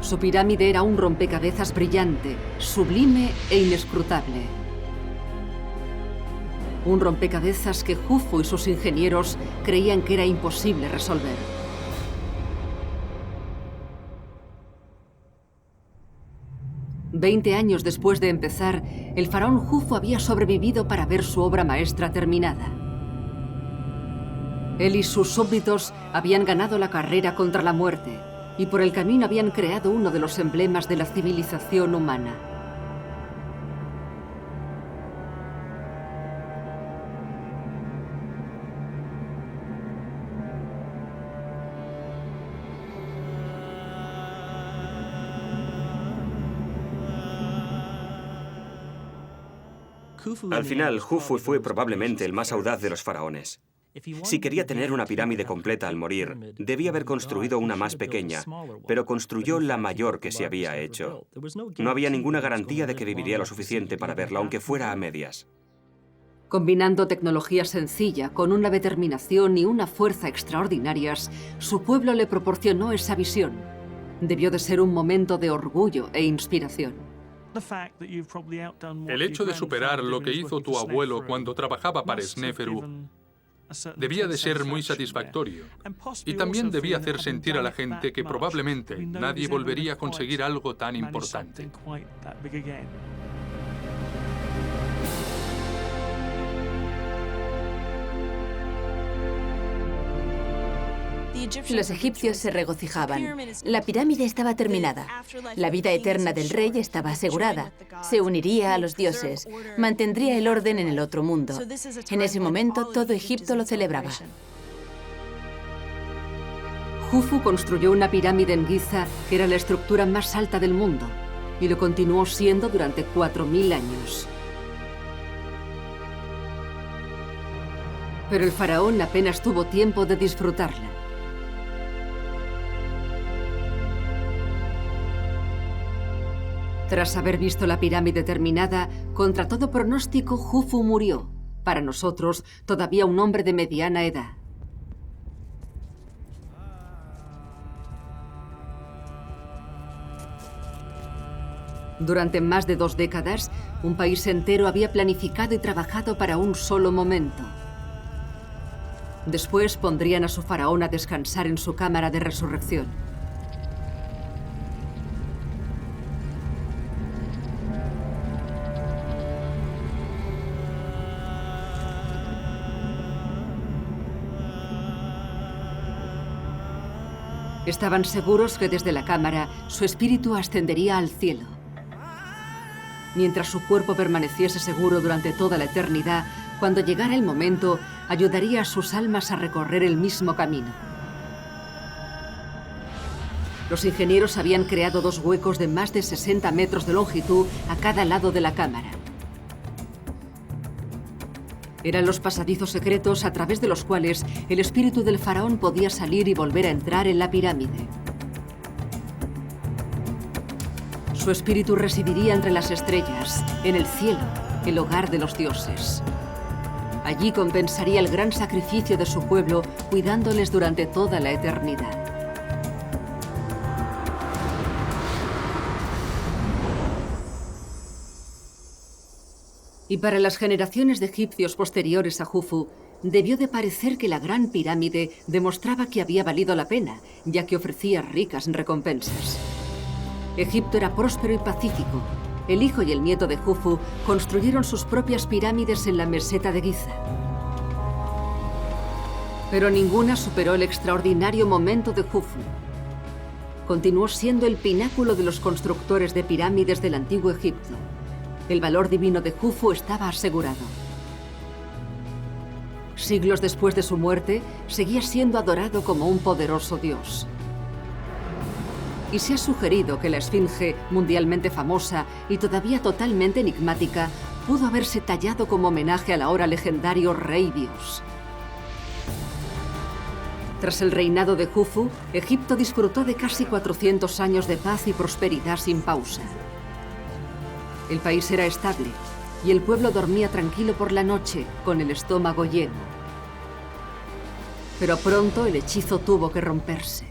Su pirámide era un rompecabezas brillante, sublime e inescrutable. Un rompecabezas que Jufu y sus ingenieros creían que era imposible resolver. Veinte años después de empezar, el faraón Jufu había sobrevivido para ver su obra maestra terminada. Él y sus súbditos habían ganado la carrera contra la muerte y por el camino habían creado uno de los emblemas de la civilización humana. Al final, Jufu fue probablemente el más audaz de los faraones. Si quería tener una pirámide completa al morir, debía haber construido una más pequeña, pero construyó la mayor que se había hecho. No había ninguna garantía de que viviría lo suficiente para verla, aunque fuera a medias. Combinando tecnología sencilla con una determinación y una fuerza extraordinarias, su pueblo le proporcionó esa visión. Debió de ser un momento de orgullo e inspiración. El hecho de superar lo que hizo tu abuelo cuando trabajaba para Sneferu debía de ser muy satisfactorio. Y también debía hacer sentir a la gente que probablemente nadie volvería a conseguir algo tan importante. Los egipcios se regocijaban. La pirámide estaba terminada. La vida eterna del rey estaba asegurada. Se uniría a los dioses. Mantendría el orden en el otro mundo. En ese momento, todo Egipto lo celebraba. Jufu construyó una pirámide en Giza que era la estructura más alta del mundo y lo continuó siendo durante 4000 años. Pero el faraón apenas tuvo tiempo de disfrutarla. Tras haber visto la pirámide terminada, contra todo pronóstico, Jufu murió. Para nosotros, todavía un hombre de mediana edad. Durante más de 2 décadas, un país entero había planificado y trabajado para un solo momento. Después pondrían a su faraón a descansar en su cámara de resurrección. Estaban seguros que desde la cámara su espíritu ascendería al cielo. Mientras su cuerpo permaneciese seguro durante toda la eternidad, cuando llegara el momento, ayudaría a sus almas a recorrer el mismo camino. Los ingenieros habían creado 2 huecos de más de 60 metros de longitud a cada lado de la cámara. Eran los pasadizos secretos a través de los cuales el espíritu del faraón podía salir y volver a entrar en la pirámide. Su espíritu residiría entre las estrellas, en el cielo, el hogar de los dioses. Allí compensaría el gran sacrificio de su pueblo, cuidándoles durante toda la eternidad. Y para las generaciones de egipcios posteriores a Jufu, debió de parecer que la gran pirámide demostraba que había valido la pena, ya que ofrecía ricas recompensas. Egipto era próspero y pacífico. El hijo y el nieto de Jufu construyeron sus propias pirámides en la meseta de Giza. Pero ninguna superó el extraordinario momento de Jufu. Continuó siendo el pináculo de los constructores de pirámides del antiguo Egipto. El valor divino de Jufu estaba asegurado. Siglos después de su muerte, seguía siendo adorado como un poderoso dios. Y se ha sugerido que la esfinge, mundialmente famosa y todavía totalmente enigmática, pudo haberse tallado como homenaje al ahora legendario Rey Dios. Tras el reinado de Jufu, Egipto disfrutó de casi 400 años de paz y prosperidad sin pausa. El país era estable y el pueblo dormía tranquilo por la noche, con el estómago lleno. Pero pronto el hechizo tuvo que romperse.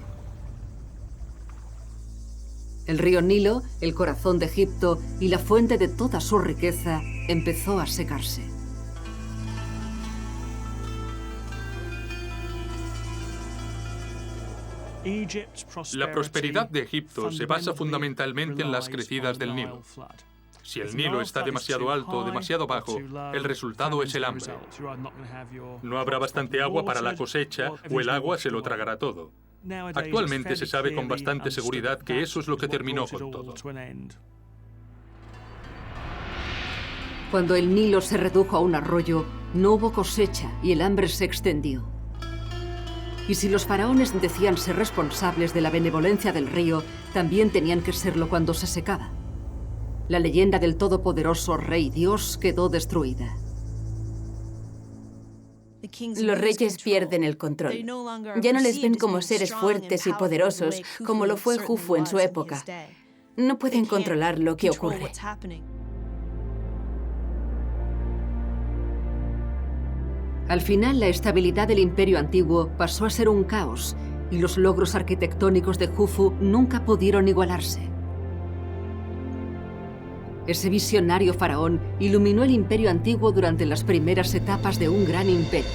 El río Nilo, el corazón de Egipto y la fuente de toda su riqueza, empezó a secarse. La prosperidad de Egipto se basa fundamentalmente en las crecidas del Nilo. Si el Nilo está demasiado alto o demasiado bajo, el resultado es el hambre. No habrá bastante agua para la cosecha o el agua se lo tragará todo. Actualmente se sabe con bastante seguridad que eso es lo que terminó con todo. Cuando el Nilo se redujo a un arroyo, no hubo cosecha y el hambre se extendió. Y si los faraones decían ser responsables de la benevolencia del río, también tenían que serlo cuando se secaba. La leyenda del todopoderoso Rey Dios quedó destruida. Los reyes pierden el control. Ya no les ven como seres fuertes y poderosos, como lo fue Jufu en su época. No pueden controlar lo que ocurre. Al final, la estabilidad del imperio antiguo pasó a ser un caos, y los logros arquitectónicos de Jufu nunca pudieron igualarse. Ese visionario faraón iluminó el imperio antiguo durante las primeras etapas de un gran imperio.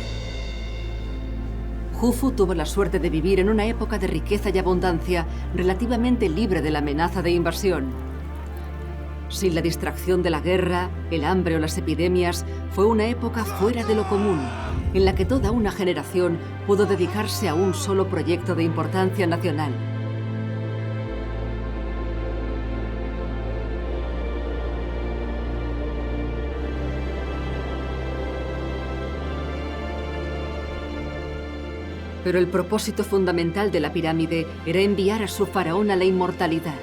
Jufu tuvo la suerte de vivir en una época de riqueza y abundancia relativamente libre de la amenaza de invasión. Sin la distracción de la guerra, el hambre o las epidemias, fue una época fuera de lo común, en la que toda una generación pudo dedicarse a un solo proyecto de importancia nacional. Pero el propósito fundamental de la pirámide era enviar a su faraón a la inmortalidad.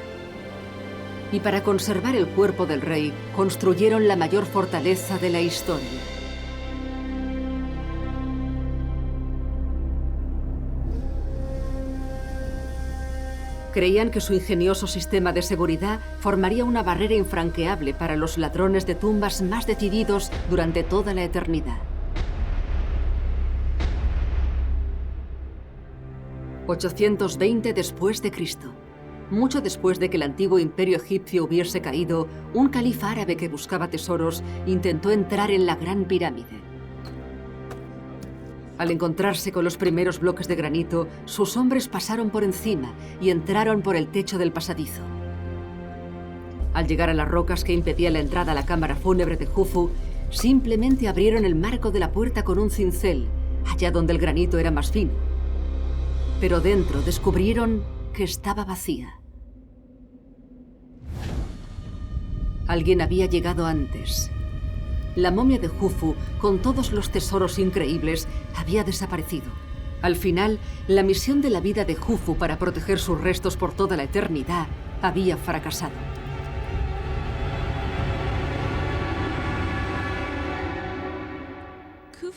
Y para conservar el cuerpo del rey, construyeron la mayor fortaleza de la historia. Creían que su ingenioso sistema de seguridad formaría una barrera infranqueable para los ladrones de tumbas más decididos durante toda la eternidad. 820 después de Cristo. Mucho después de que el antiguo imperio egipcio hubiese caído, un califa árabe que buscaba tesoros intentó entrar en la Gran Pirámide. Al encontrarse con los primeros bloques de granito, sus hombres pasaron por encima y entraron por el techo del pasadizo. Al llegar a las rocas que impedían la entrada a la cámara fúnebre de Jufu, simplemente abrieron el marco de la puerta con un cincel, allá donde el granito era más fino. Pero dentro descubrieron que estaba vacía. Alguien había llegado antes. La momia de Jufu, con todos los tesoros increíbles, había desaparecido. Al final, la misión de la vida de Jufu para proteger sus restos por toda la eternidad había fracasado.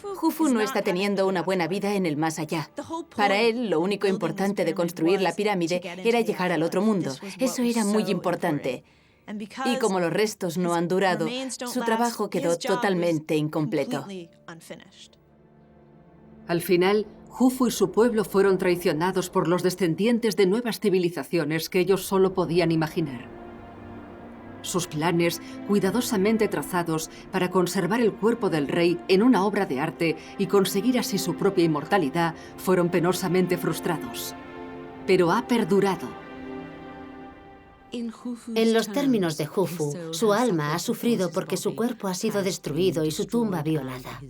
Jufu no está teniendo una buena vida en el más allá. Para él, lo único importante de construir la pirámide era llegar al otro mundo. Eso era muy importante. Y como los restos no han durado, su trabajo quedó totalmente incompleto. Al final, Jufu y su pueblo fueron traicionados por los descendientes de nuevas civilizaciones que ellos solo podían imaginar. Sus planes, cuidadosamente trazados para conservar el cuerpo del rey en una obra de arte y conseguir así su propia inmortalidad, fueron penosamente frustrados. Pero ha perdurado. En los términos de Jufu, su alma ha sufrido porque su cuerpo ha sido destruido y su tumba violada.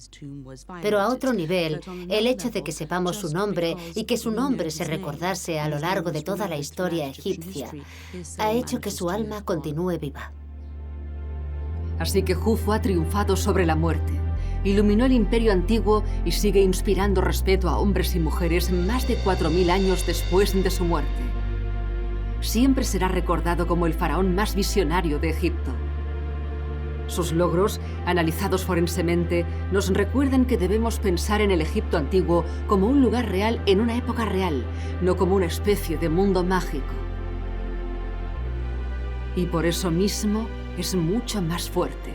Pero a otro nivel, el hecho de que sepamos su nombre y que su nombre se recordase a lo largo de toda la historia egipcia, ha hecho que su alma continúe viva. Así que Jufu ha triunfado sobre la muerte, iluminó el imperio antiguo y sigue inspirando respeto a hombres y mujeres más de 4000 años después de su muerte. Siempre será recordado como el faraón más visionario de Egipto. Sus logros, analizados forensemente, nos recuerdan que debemos pensar en el Egipto antiguo como un lugar real en una época real, no como una especie de mundo mágico. Y por eso mismo es mucho más fuerte.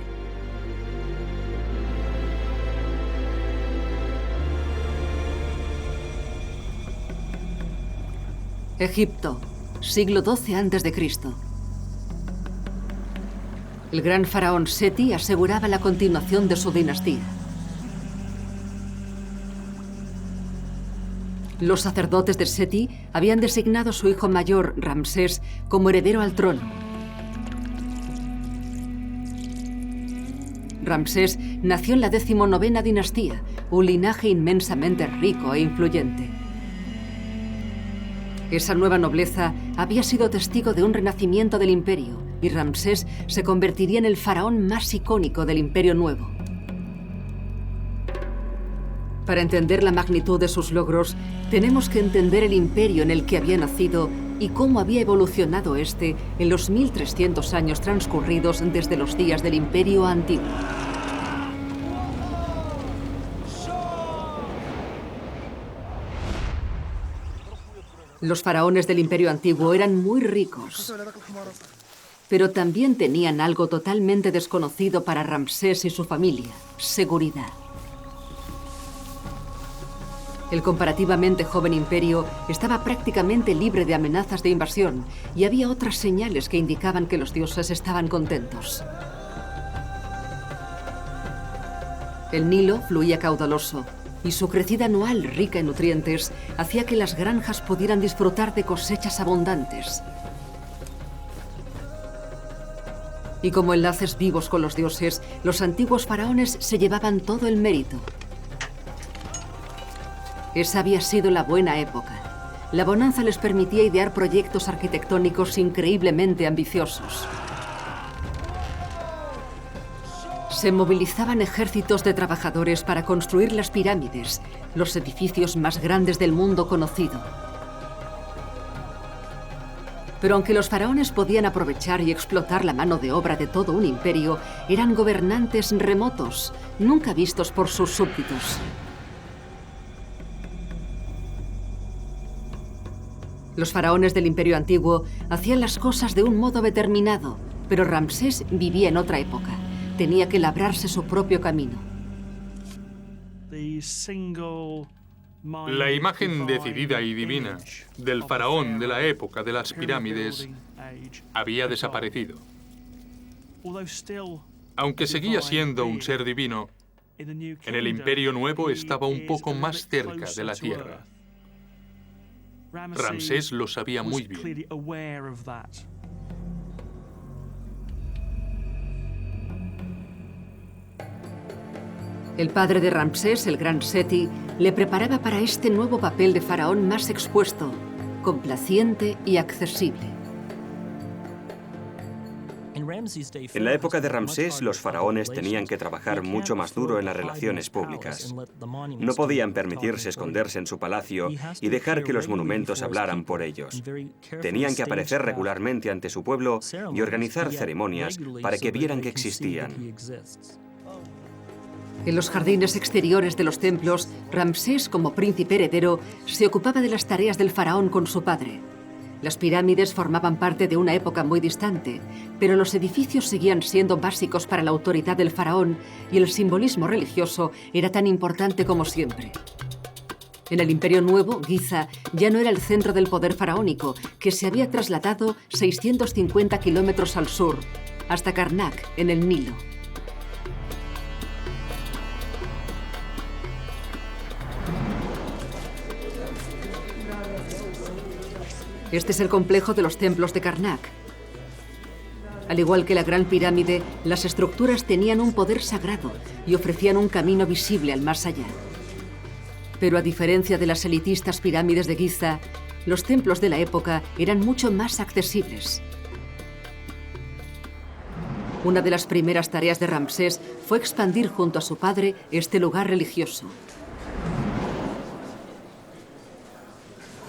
Egipto. Siglo XII a.C. El gran faraón Seti aseguraba la continuación de su dinastía. Los sacerdotes de Seti habían designado a su hijo mayor, Ramsés, como heredero al trono. Ramsés nació en la 19ª dinastía, un linaje inmensamente rico e influyente. Esa nueva nobleza había sido testigo de un renacimiento del imperio y Ramsés se convertiría en el faraón más icónico del Imperio Nuevo. Para entender la magnitud de sus logros, tenemos que entender el imperio en el que había nacido y cómo había evolucionado este en los 1300 años transcurridos desde los días del Imperio Antiguo. Los faraones del Imperio Antiguo eran muy ricos, pero también tenían algo totalmente desconocido para Ramsés y su familia: seguridad. El comparativamente joven imperio estaba prácticamente libre de amenazas de invasión y había otras señales que indicaban que los dioses estaban contentos. El Nilo fluía caudaloso y su crecida anual rica en nutrientes hacía que las granjas pudieran disfrutar de cosechas abundantes. Y como enlaces vivos con los dioses, los antiguos faraones se llevaban todo el mérito. Esa había sido la buena época. La bonanza les permitía idear proyectos arquitectónicos increíblemente ambiciosos. Se movilizaban ejércitos de trabajadores para construir las pirámides, los edificios más grandes del mundo conocido. Pero aunque los faraones podían aprovechar y explotar la mano de obra de todo un imperio, eran gobernantes remotos, nunca vistos por sus súbditos. Los faraones del Imperio Antiguo hacían las cosas de un modo determinado, pero Ramsés vivía en otra época. Tenía que labrarse su propio camino. La imagen decidida y divina del faraón de la época de las pirámides había desaparecido. Aunque seguía siendo un ser divino, en el Imperio Nuevo estaba un poco más cerca de la tierra. Ramsés lo sabía muy bien. El padre de Ramsés, el gran Seti, le preparaba para este nuevo papel de faraón más expuesto, complaciente y accesible. En la época de Ramsés, los faraones tenían que trabajar mucho más duro en las relaciones públicas. No podían permitirse esconderse en su palacio y dejar que los monumentos hablaran por ellos. Tenían que aparecer regularmente ante su pueblo y organizar ceremonias para que vieran que existían. En los jardines exteriores de los templos, Ramsés, como príncipe heredero, se ocupaba de las tareas del faraón con su padre. Las pirámides formaban parte de una época muy distante, pero los edificios seguían siendo básicos para la autoridad del faraón y el simbolismo religioso era tan importante como siempre. En el Imperio Nuevo, Giza ya no era el centro del poder faraónico, que se había trasladado 650 kilómetros al sur, hasta Karnak, en el Nilo. Este es el complejo de los templos de Karnak. Al igual que la Gran Pirámide, las estructuras tenían un poder sagrado y ofrecían un camino visible al más allá. Pero a diferencia de las elitistas pirámides de Giza, los templos de la época eran mucho más accesibles. Una de las primeras tareas de Ramsés fue expandir junto a su padre este lugar religioso.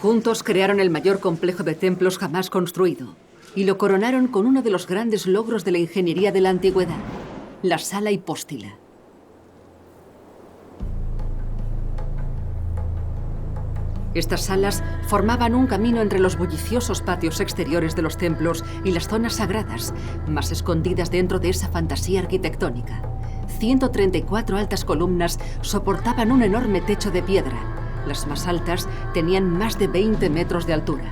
Juntos crearon el mayor complejo de templos jamás construido y lo coronaron con uno de los grandes logros de la ingeniería de la antigüedad, la sala hipóstila. Estas salas formaban un camino entre los bulliciosos patios exteriores de los templos y las zonas sagradas, más escondidas dentro de esa fantasía arquitectónica. 134 altas columnas soportaban un enorme techo de piedra. Las más altas tenían más de 20 metros de altura.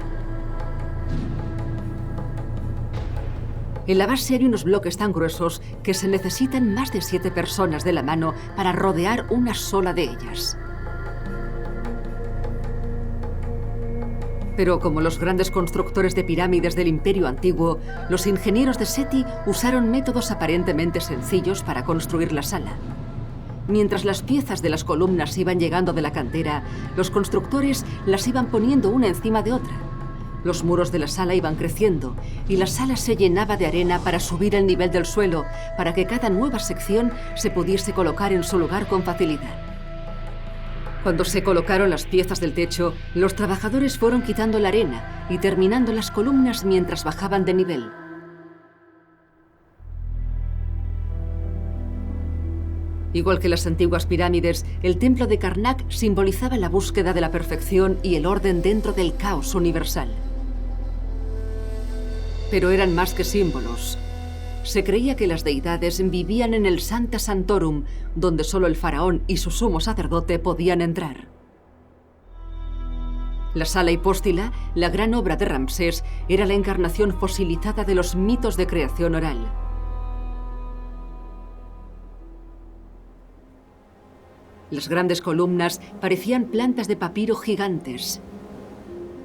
En la base hay unos bloques tan gruesos que se necesitan más de 7 personas de la mano para rodear una sola de ellas. Pero como los grandes constructores de pirámides del Imperio Antiguo, los ingenieros de Seti usaron métodos aparentemente sencillos para construir la sala. Mientras las piezas de las columnas iban llegando de la cantera, los constructores las iban poniendo una encima de otra. Los muros de la sala iban creciendo y la sala se llenaba de arena para subir el nivel del suelo, para que cada nueva sección se pudiese colocar en su lugar con facilidad. Cuando se colocaron las piezas del techo, los trabajadores fueron quitando la arena y terminando las columnas mientras bajaban de nivel. Igual que las antiguas pirámides, el templo de Karnak simbolizaba la búsqueda de la perfección y el orden dentro del caos universal. Pero eran más que símbolos. Se creía que las deidades vivían en el Sancta Sanctorum, donde solo el faraón y su sumo sacerdote podían entrar. La sala hipóstila, la gran obra de Ramsés, era la encarnación fosilizada de los mitos de creación oral. Las grandes columnas parecían plantas de papiro gigantes.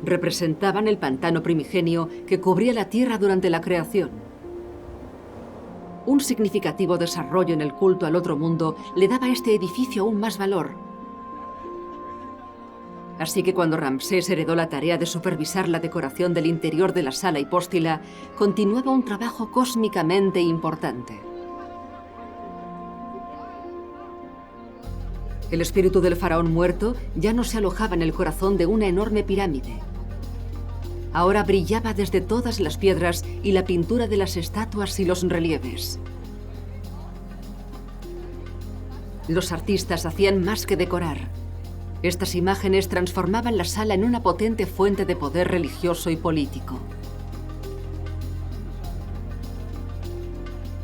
Representaban el pantano primigenio que cubría la tierra durante la creación. Un significativo desarrollo en el culto al otro mundo le daba a este edificio aún más valor. Así que cuando Ramsés heredó la tarea de supervisar la decoración del interior de la sala hipóstila, continuaba un trabajo cósmicamente importante. El espíritu del faraón muerto ya no se alojaba en el corazón de una enorme pirámide. Ahora brillaba desde todas las piedras y la pintura de las estatuas y los relieves. Los artistas hacían más que decorar. Estas imágenes transformaban la sala en una potente fuente de poder religioso y político.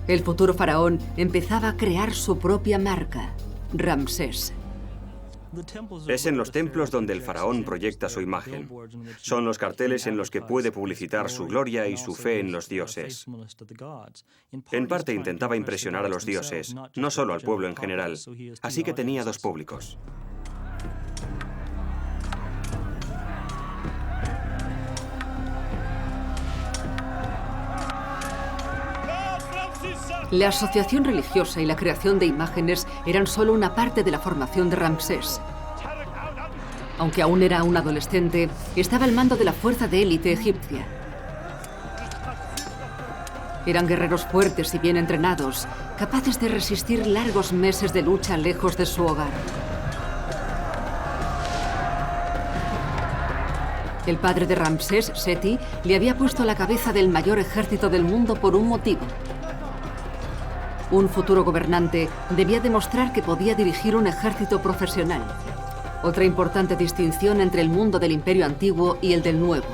El futuro faraón empezaba a crear su propia marca, Ramsés. Es en los templos donde el faraón proyecta su imagen. Son los carteles en los que puede publicitar su gloria y su fe en los dioses. En parte intentaba impresionar a los dioses, no solo al pueblo en general, así que tenía dos públicos. La asociación religiosa y la creación de imágenes eran solo una parte de la formación de Ramsés. Aunque aún era un adolescente, estaba al mando de la fuerza de élite egipcia. Eran guerreros fuertes y bien entrenados, capaces de resistir largos meses de lucha lejos de su hogar. El padre de Ramsés, Seti, le había puesto a la cabeza del mayor ejército del mundo por un motivo. Un futuro gobernante debía demostrar que podía dirigir un ejército profesional. Otra importante distinción entre el mundo del Imperio Antiguo y el del Nuevo.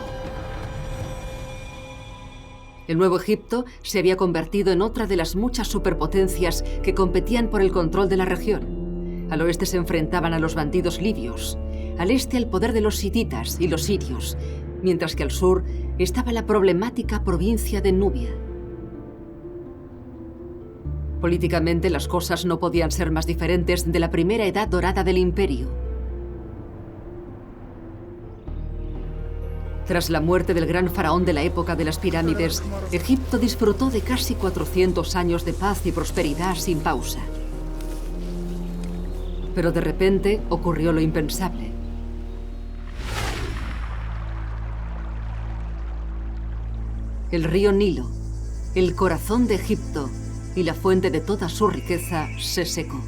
El Nuevo Egipto se había convertido en otra de las muchas superpotencias que competían por el control de la región. Al oeste se enfrentaban a los bandidos libios, al este al poder de los hititas y los sirios, mientras que al sur estaba la problemática provincia de Nubia. Políticamente las cosas no podían ser más diferentes de la primera edad dorada del imperio. Tras la muerte del gran faraón de la época de las pirámides, Egipto disfrutó de casi 400 años de paz y prosperidad sin pausa. Pero de repente ocurrió lo impensable. El río Nilo, el corazón de Egipto y la fuente de toda su riqueza, se secó.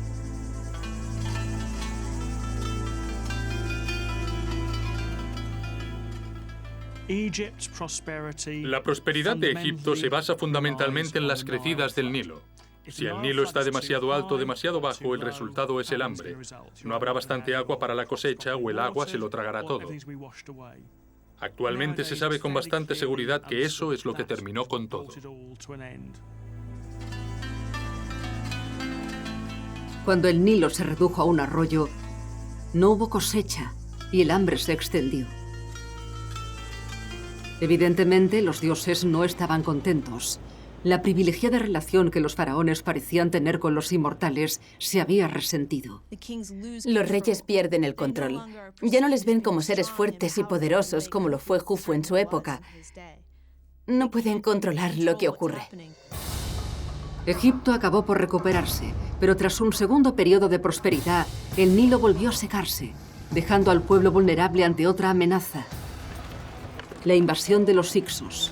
La prosperidad de Egipto se basa fundamentalmente en las crecidas del Nilo. Si el Nilo está demasiado alto o demasiado bajo, el resultado es el hambre. No habrá bastante agua para la cosecha o el agua se lo tragará todo. Actualmente se sabe con bastante seguridad que eso es lo que terminó con todo. Cuando el Nilo se redujo a un arroyo, no hubo cosecha y el hambre se extendió. Evidentemente, los dioses no estaban contentos. La privilegiada relación que los faraones parecían tener con los inmortales se había resentido. Los reyes pierden el control. Ya no les ven como seres fuertes y poderosos como lo fue Jufu en su época. No pueden controlar lo que ocurre. Egipto acabó por recuperarse, pero tras un segundo periodo de prosperidad, el Nilo volvió a secarse, dejando al pueblo vulnerable ante otra amenaza: la invasión de los Hyksos.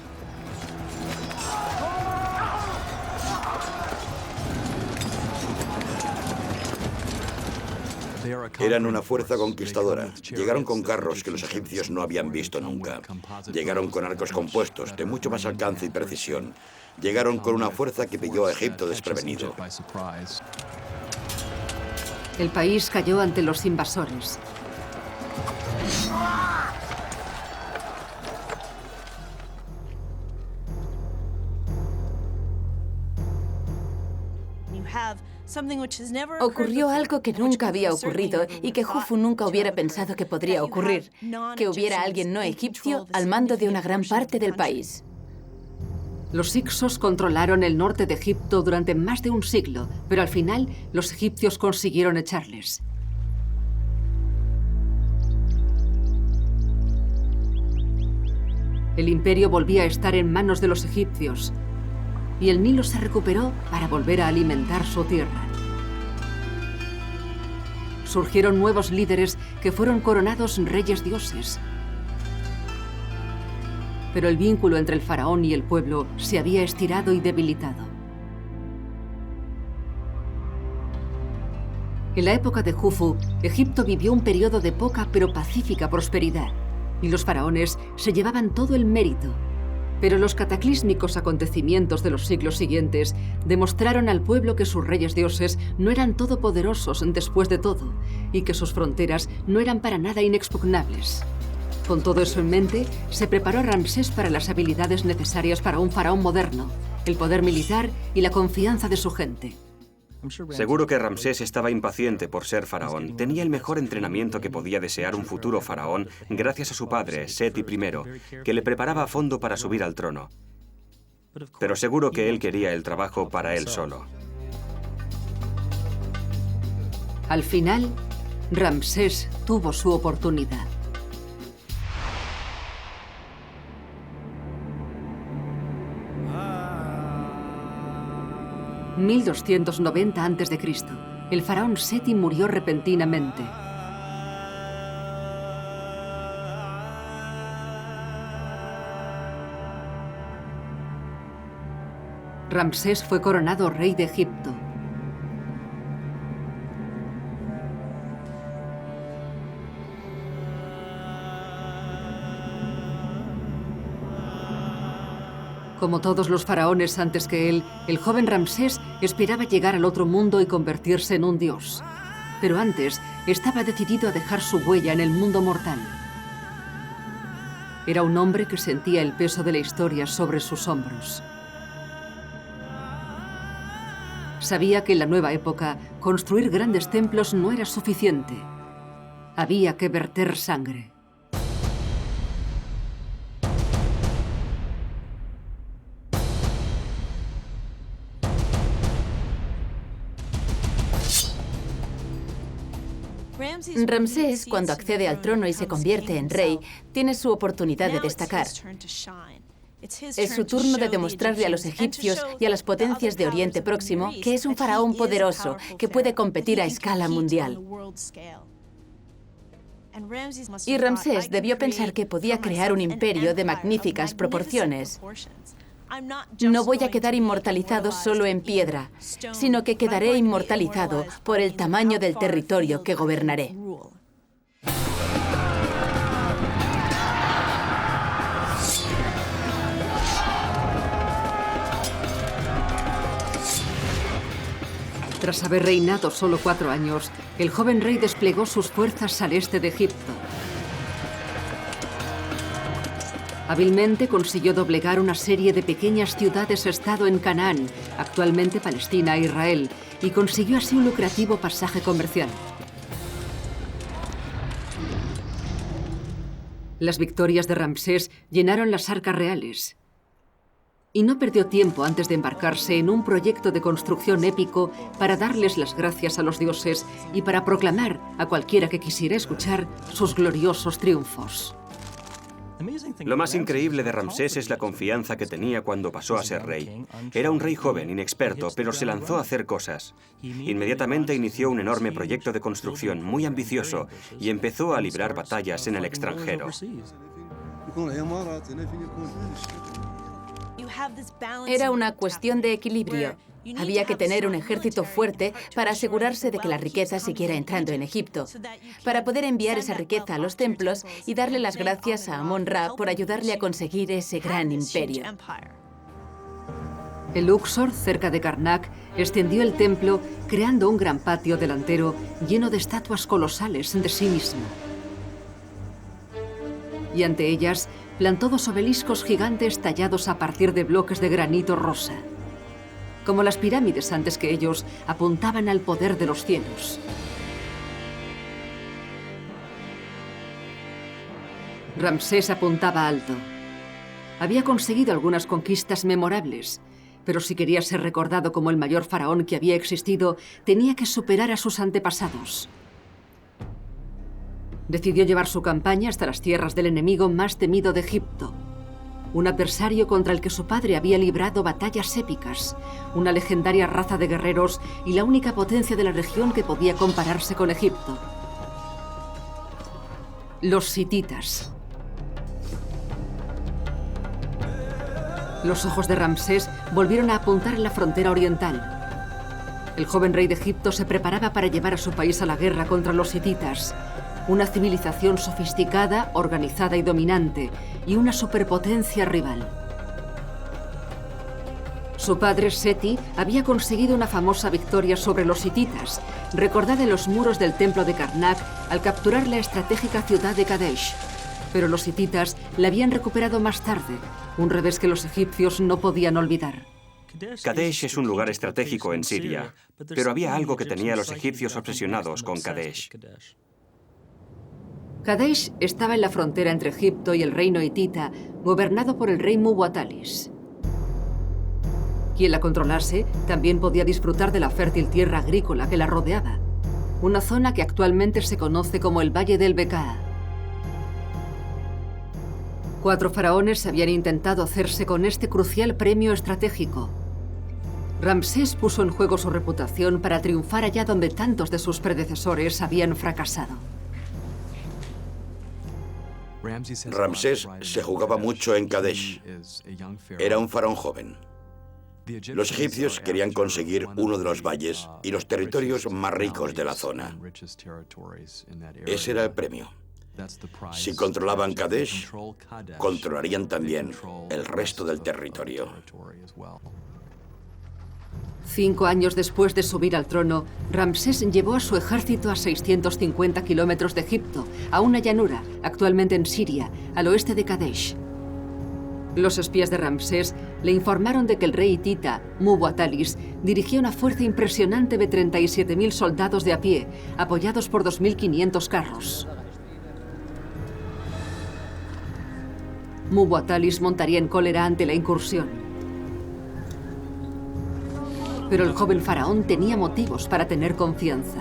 Eran una fuerza conquistadora. Llegaron con carros que los egipcios no habían visto nunca. Llegaron con arcos compuestos de mucho más alcance y precisión. Llegaron con una fuerza que pilló a Egipto desprevenido. El país cayó ante los invasores. Ocurrió algo que nunca había ocurrido y que Jufu nunca hubiera pensado que podría ocurrir: que hubiera alguien no egipcio al mando de una gran parte del país. Los Hyksos controlaron el norte de Egipto durante más de un siglo, pero al final los egipcios consiguieron echarles. El imperio volvía a estar en manos de los egipcios y el Nilo se recuperó para volver a alimentar su tierra. Surgieron nuevos líderes que fueron coronados reyes dioses. Pero el vínculo entre el faraón y el pueblo se había estirado y debilitado. En la época de Jufu, Egipto vivió un periodo de poca pero pacífica prosperidad, y los faraones se llevaban todo el mérito. Pero los cataclísmicos acontecimientos de los siglos siguientes demostraron al pueblo que sus reyes dioses no eran todopoderosos después de todo, y que sus fronteras no eran para nada inexpugnables. Con todo eso en mente, se preparó Ramsés para las habilidades necesarias para un faraón moderno, el poder militar y la confianza de su gente. Seguro que Ramsés estaba impaciente por ser faraón. Tenía el mejor entrenamiento que podía desear un futuro faraón gracias a su padre, Seti I, que le preparaba a fondo para subir al trono. Pero seguro que él quería el trabajo para él solo. Al final, Ramsés tuvo su oportunidad. En 1290 a.C., el faraón Seti murió repentinamente. Ramsés fue coronado rey de Egipto. Como todos los faraones antes que él, el joven Ramsés esperaba llegar al otro mundo y convertirse en un dios. Pero antes estaba decidido a dejar su huella en el mundo mortal. Era un hombre que sentía el peso de la historia sobre sus hombros. Sabía que en la nueva época construir grandes templos no era suficiente. Había que verter sangre. Ramsés, cuando accede al trono y se convierte en rey, tiene su oportunidad de destacar. Es su turno de demostrarle a los egipcios y a las potencias de Oriente Próximo que es un faraón poderoso que puede competir a escala mundial. Y Ramsés debió pensar que podía crear un imperio de magníficas proporciones. No voy a quedar inmortalizado solo en piedra, sino que quedaré inmortalizado por el tamaño del territorio que gobernaré. Tras haber reinado solo 4 años, el joven rey desplegó sus fuerzas al este de Egipto. Hábilmente consiguió doblegar una serie de pequeñas ciudades-estado en Canaán, actualmente Palestina e Israel, y consiguió así un lucrativo pasaje comercial. Las victorias de Ramsés llenaron las arcas reales. Y no perdió tiempo antes de embarcarse en un proyecto de construcción épico para darles las gracias a los dioses y para proclamar a cualquiera que quisiera escuchar sus gloriosos triunfos. Lo más increíble de Ramsés es la confianza que tenía cuando pasó a ser rey. Era un rey joven, inexperto, pero se lanzó a hacer cosas. Inmediatamente inició un enorme proyecto de construcción muy ambicioso y empezó a librar batallas en el extranjero. Era una cuestión de equilibrio. Había que tener un ejército fuerte para asegurarse de que la riqueza siguiera entrando en Egipto, para poder enviar esa riqueza a los templos y darle las gracias a Amón-Ra por ayudarle a conseguir ese gran imperio. El Luxor, cerca de Karnak, extendió el templo, creando un gran patio delantero lleno de estatuas colosales de sí mismo. Y ante ellas plantó 2 obeliscos gigantes tallados a partir de bloques de granito rosa. Como las pirámides antes que ellos, apuntaban al poder de los cielos. Ramsés apuntaba alto. Había conseguido algunas conquistas memorables, pero si quería ser recordado como el mayor faraón que había existido, tenía que superar a sus antepasados. Decidió llevar su campaña hasta las tierras del enemigo más temido de Egipto. Un adversario contra el que su padre había librado batallas épicas, una legendaria raza de guerreros y la única potencia de la región que podía compararse con Egipto. Los hititas. Los ojos de Ramsés volvieron a apuntar en la frontera oriental. El joven rey de Egipto se preparaba para llevar a su país a la guerra contra los hititas, una civilización sofisticada, organizada y dominante, y una superpotencia rival. Su padre, Seti, había conseguido una famosa victoria sobre los hititas, recordada en los muros del templo de Karnak al capturar la estratégica ciudad de Kadesh. Pero los hititas la habían recuperado más tarde, un revés que los egipcios no podían olvidar. Kadesh es un lugar estratégico en Siria, pero había algo que tenía a los egipcios obsesionados con Kadesh. Kadesh estaba en la frontera entre Egipto y el reino hitita, gobernado por el rey Muwatallis. Quien la controlase también podía disfrutar de la fértil tierra agrícola que la rodeaba, una zona que actualmente se conoce como el Valle del Bekaa. 4 faraones habían intentado hacerse con este crucial premio estratégico. Ramsés puso en juego su reputación para triunfar allá donde tantos de sus predecesores habían fracasado. Ramsés se jugaba mucho en Kadesh. Era un faraón joven. Los egipcios querían conseguir uno de los valles y los territorios más ricos de la zona. Ese era el premio. Si controlaban Kadesh, controlarían también el resto del territorio. 5 años después de subir al trono, Ramsés llevó a su ejército a 650 kilómetros de Egipto, a una llanura, actualmente en Siria, al oeste de Kadesh. Los espías de Ramsés le informaron de que el rey hitita, Muwatallis, dirigía una fuerza impresionante de 37.000 soldados de a pie, apoyados por 2.500 carros. Muwatallis montaría en cólera ante la incursión. Pero el joven faraón tenía motivos para tener confianza.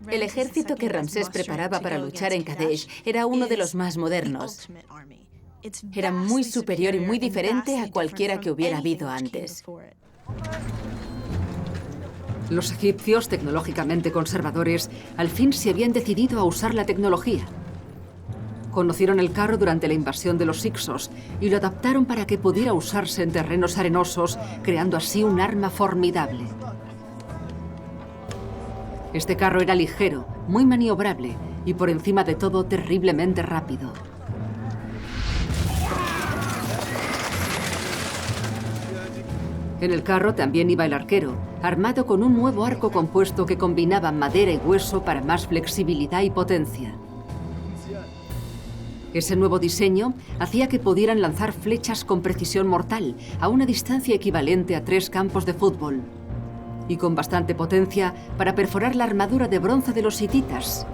El ejército que Ramsés preparaba para luchar en Kadesh era uno de los más modernos. Era muy superior y muy diferente a cualquiera que hubiera habido antes. Los egipcios, tecnológicamente conservadores, al fin se habían decidido a usar la tecnología. Conocieron el carro durante la invasión de los Hyksos y lo adaptaron para que pudiera usarse en terrenos arenosos, creando así un arma formidable. Este carro era ligero, muy maniobrable y por encima de todo terriblemente rápido. En el carro también iba el arquero, armado con un nuevo arco compuesto que combinaba madera y hueso para más flexibilidad y potencia. Ese nuevo diseño hacía que pudieran lanzar flechas con precisión mortal a una distancia equivalente a 3 campos de fútbol y con bastante potencia para perforar la armadura de bronce de los hititas.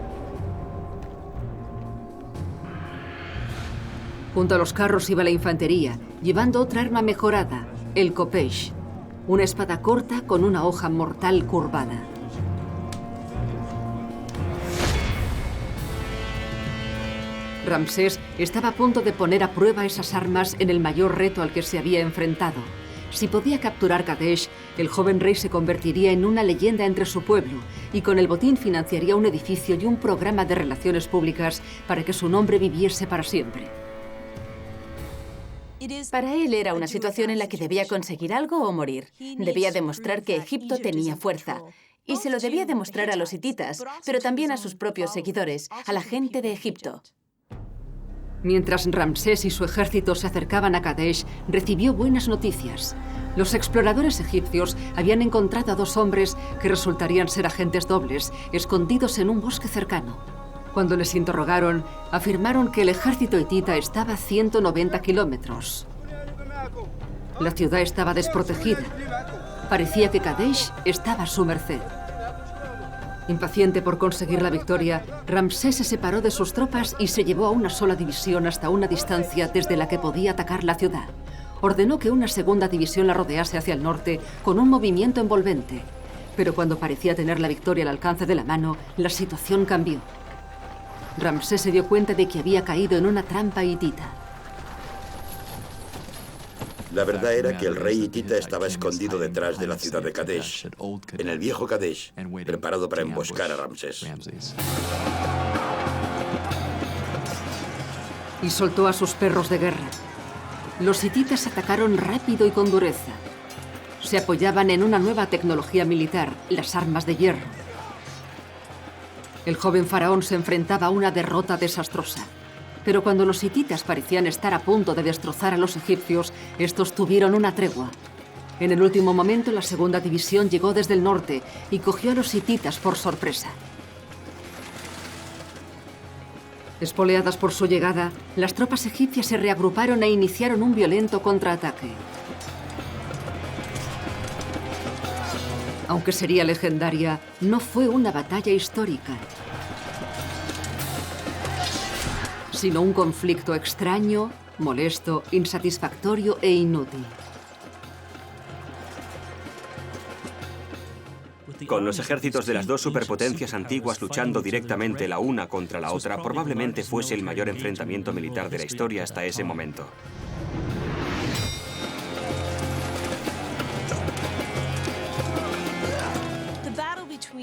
Junto a los carros iba la infantería, llevando otra arma mejorada, el kopesh, una espada corta con una hoja mortal curvada. Ramsés estaba a punto de poner a prueba esas armas en el mayor reto al que se había enfrentado. Si podía capturar Kadesh, el joven rey se convertiría en una leyenda entre su pueblo y con el botín financiaría un edificio y un programa de relaciones públicas para que su nombre viviese para siempre. Para él era una situación en la que debía conseguir algo o morir. Debía demostrar que Egipto tenía fuerza. Y se lo debía demostrar a los hititas, pero también a sus propios seguidores, a la gente de Egipto. Mientras Ramsés y su ejército se acercaban a Kadesh, recibió buenas noticias. Los exploradores egipcios habían encontrado a 2 hombres que resultarían ser agentes dobles, escondidos en un bosque cercano. Cuando les interrogaron, afirmaron que el ejército hitita estaba a 190 kilómetros. La ciudad estaba desprotegida. Parecía que Kadesh estaba a su merced. Impaciente por conseguir la victoria, Ramsés se separó de sus tropas y se llevó a una sola división hasta una distancia desde la que podía atacar la ciudad. Ordenó que una segunda división la rodease hacia el norte con un movimiento envolvente. Pero cuando parecía tener la victoria al alcance de la mano, la situación cambió. Ramsés se dio cuenta de que había caído en una trampa hitita. La verdad era que el rey hitita estaba escondido detrás de la ciudad de Kadesh, en el viejo Kadesh, preparado para emboscar a Ramsés. Y soltó a sus perros de guerra. Los hititas atacaron rápido y con dureza. Se apoyaban en una nueva tecnología militar, las armas de hierro. El joven faraón se enfrentaba a una derrota desastrosa. Pero cuando los hititas parecían estar a punto de destrozar a los egipcios, estos tuvieron una tregua. En el último momento, la segunda división llegó desde el norte y cogió a los hititas por sorpresa. Espoleadas por su llegada, las tropas egipcias se reagruparon e iniciaron un violento contraataque. Aunque sería legendaria, no fue una batalla histórica, sino un conflicto extraño, molesto, insatisfactorio e inútil. Con los ejércitos de las 2 superpotencias antiguas luchando directamente la una contra la otra, probablemente fuese el mayor enfrentamiento militar de la historia hasta ese momento.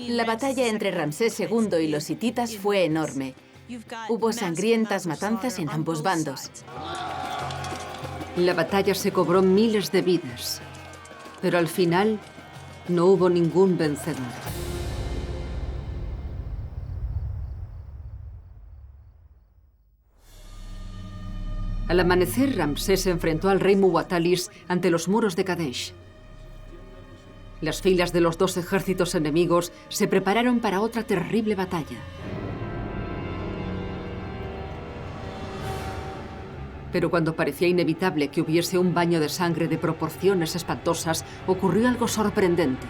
La batalla entre Ramsés II y los hititas fue enorme. Hubo sangrientas matanzas en ambos bandos. La batalla se cobró miles de vidas, pero al final no hubo ningún vencedor. Al amanecer, Ramsés se enfrentó al rey Muwatallis ante los muros de Kadesh. Las filas de los dos ejércitos enemigos se prepararon para otra terrible batalla. Pero cuando parecía inevitable que hubiese un baño de sangre de proporciones espantosas, ocurrió algo sorprendente.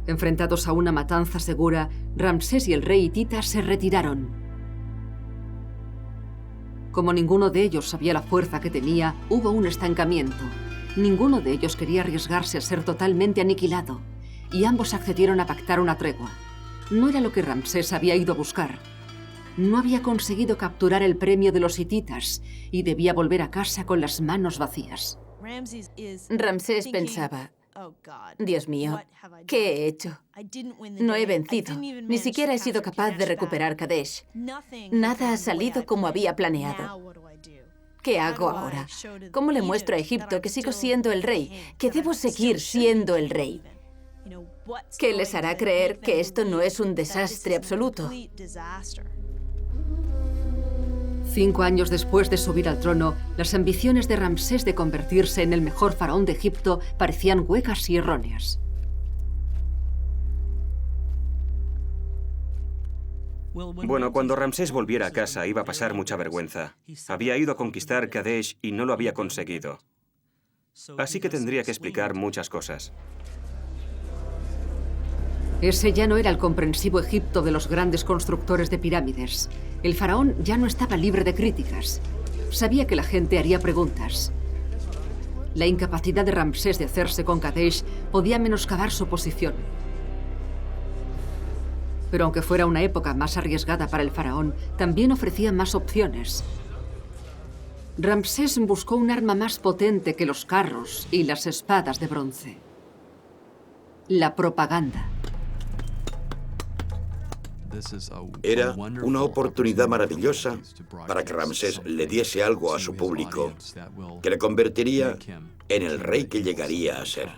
Enfrentados a una matanza segura, Ramsés y el rey hitita se retiraron. Como ninguno de ellos sabía la fuerza que tenía, hubo un estancamiento. Ninguno de ellos quería arriesgarse a ser totalmente aniquilado, y ambos accedieron a pactar una tregua. No era lo que Ramsés había ido a buscar. No había conseguido capturar el premio de los hititas y debía volver a casa con las manos vacías. Ramsés pensaba, Dios mío, ¿qué he hecho? No he vencido, ni siquiera he sido capaz de recuperar Kadesh. Nada ha salido como había planeado. ¿Qué hago ahora? ¿Cómo le muestro a Egipto que sigo siendo el rey, que debo seguir siendo el rey? ¿Qué les hará creer que esto no es un desastre absoluto? 5 años después de subir al trono, las ambiciones de Ramsés de convertirse en el mejor faraón de Egipto parecían huecas y erróneas. Bueno, cuando Ramsés volviera a casa iba a pasar mucha vergüenza. Había ido a conquistar Kadesh y no lo había conseguido. Así que tendría que explicar muchas cosas. Ese ya no era el comprensivo Egipto de los grandes constructores de pirámides. El faraón ya no estaba libre de críticas. Sabía que la gente haría preguntas. La incapacidad de Ramsés de hacerse con Kadesh podía menoscabar su posición. Pero aunque fuera una época más arriesgada para el faraón, también ofrecía más opciones. Ramsés buscó un arma más potente que los carros y las espadas de bronce: la propaganda. Era una oportunidad maravillosa para que Ramsés le diese algo a su público que le convertiría en el rey que llegaría a ser.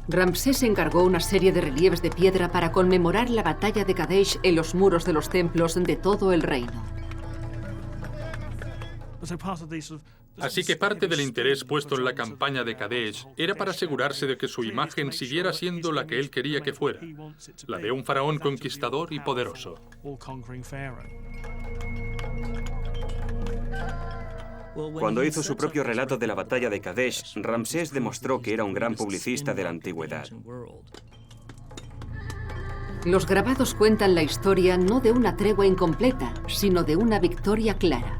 Ramsés encargó una serie de relieves de piedra para conmemorar la batalla de Kadesh en los muros de los templos de todo el reino. Así que parte del interés puesto en la campaña de Kadesh era para asegurarse de que su imagen siguiera siendo la que él quería que fuera, la de un faraón conquistador y poderoso. Cuando hizo su propio relato de la batalla de Kadesh, Ramsés demostró que era un gran publicista de la antigüedad. Los grabados cuentan la historia no de una tregua incompleta, sino de una victoria clara.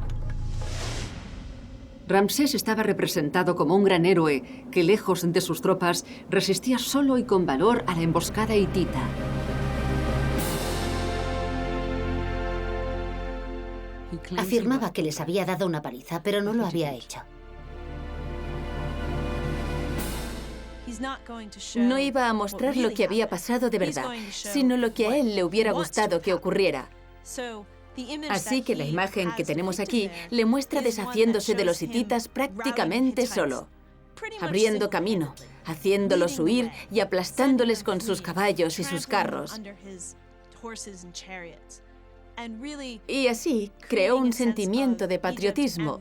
Ramsés estaba representado como un gran héroe que, lejos de sus tropas, resistía solo y con valor a la emboscada hitita. Afirmaba que les había dado una paliza, pero no lo había hecho. No iba a mostrar lo que había pasado de verdad, sino lo que a él le hubiera gustado que ocurriera. Así que la imagen que tenemos aquí le muestra deshaciéndose de los hititas prácticamente solo, abriendo camino, haciéndolos huir y aplastándoles con sus caballos y sus carros. Y así creó un sentimiento de patriotismo,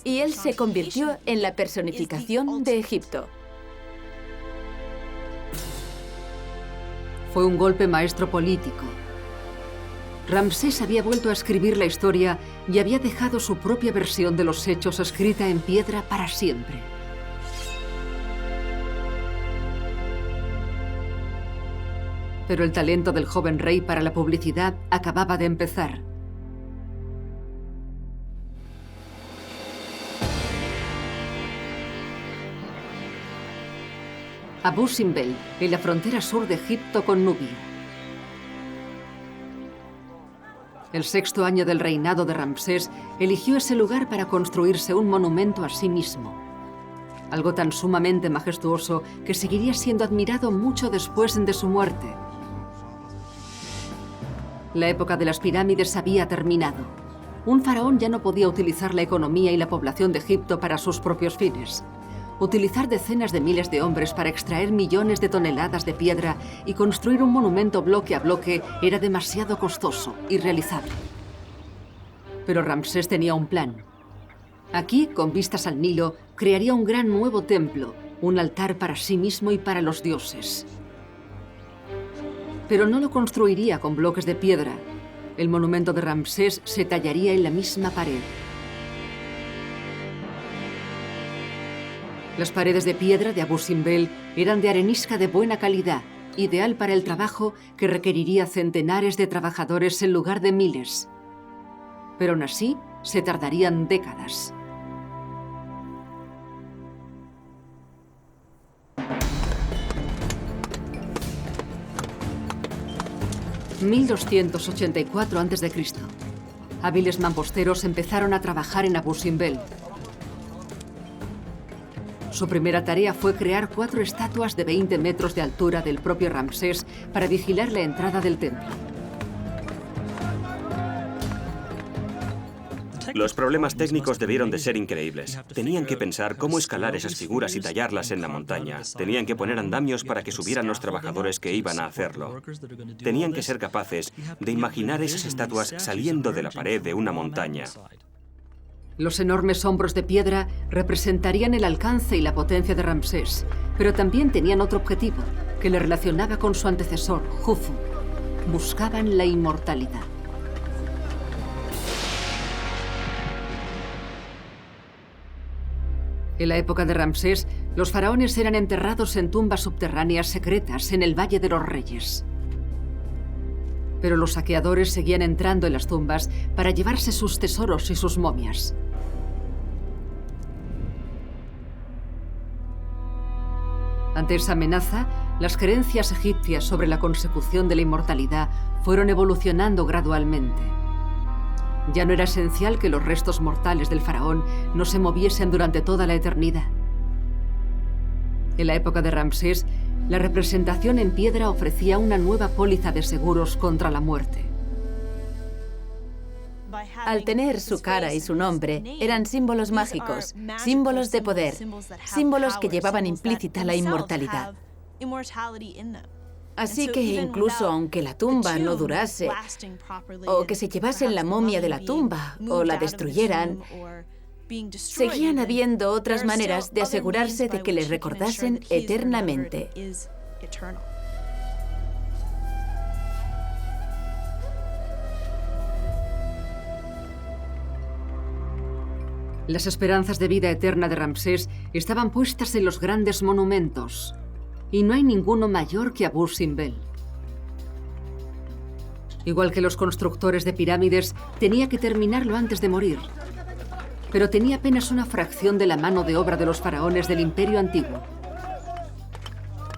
y él se convirtió en la personificación de Egipto. Fue un golpe maestro político. Ramsés había vuelto a escribir la historia y había dejado su propia versión de los hechos escrita en piedra para siempre. Pero el talento del joven rey para la publicidad acababa de empezar. Abu Simbel, en la frontera sur de Egipto con Nubia. El 6º año del reinado de Ramsés eligió ese lugar para construirse un monumento a sí mismo. Algo tan sumamente majestuoso que seguiría siendo admirado mucho después de su muerte. La época de las pirámides había terminado. Un faraón ya no podía utilizar la economía y la población de Egipto para sus propios fines. Utilizar decenas de miles de hombres para extraer millones de toneladas de piedra y construir un monumento bloque a bloque era demasiado costoso, irrealizable. Pero Ramsés tenía un plan. Aquí, con vistas al Nilo, crearía un gran nuevo templo, un altar para sí mismo y para los dioses. Pero no lo construiría con bloques de piedra. El monumento de Ramsés se tallaría en la misma pared. Las paredes de piedra de Abu Simbel eran de arenisca de buena calidad, ideal para el trabajo que requeriría centenares de trabajadores en lugar de miles. Pero aún así, se tardarían décadas. ...1284 a.C. Hábiles mamposteros empezaron a trabajar en Abu Simbel. Su primera tarea fue crear 4 estatuas de 20 metros de altura del propio Ramsés para vigilar la entrada del templo. Los problemas técnicos debieron de ser increíbles. Tenían que pensar cómo escalar esas figuras y tallarlas en la montaña. Tenían que poner andamios para que subieran los trabajadores que iban a hacerlo. Tenían que ser capaces de imaginar esas estatuas saliendo de la pared de una montaña. Los enormes hombros de piedra representarían el alcance y la potencia de Ramsés, pero también tenían otro objetivo, que le relacionaba con su antecesor, Jufu. Buscaban la inmortalidad. En la época de Ramsés, los faraones eran enterrados en tumbas subterráneas secretas en el Valle de los Reyes. Pero los saqueadores seguían entrando en las tumbas para llevarse sus tesoros y sus momias. Ante esa amenaza, las creencias egipcias sobre la consecución de la inmortalidad fueron evolucionando gradualmente. Ya no era esencial que los restos mortales del faraón no se moviesen durante toda la eternidad. En la época de Ramsés, la representación en piedra ofrecía una nueva póliza de seguros contra la muerte. Al tener su cara y su nombre, eran símbolos mágicos, símbolos de poder, símbolos que llevaban implícita la inmortalidad. Así que incluso aunque la tumba no durase, o que se llevasen la momia de la tumba, o la destruyeran, seguían habiendo otras maneras de asegurarse de que les recordasen eternamente. Las esperanzas de vida eterna de Ramsés estaban puestas en los grandes monumentos, y no hay ninguno mayor que Abu Simbel. Igual que los constructores de pirámides, tenía que terminarlo antes de morir, pero tenía apenas una fracción de la mano de obra de los faraones del Imperio Antiguo.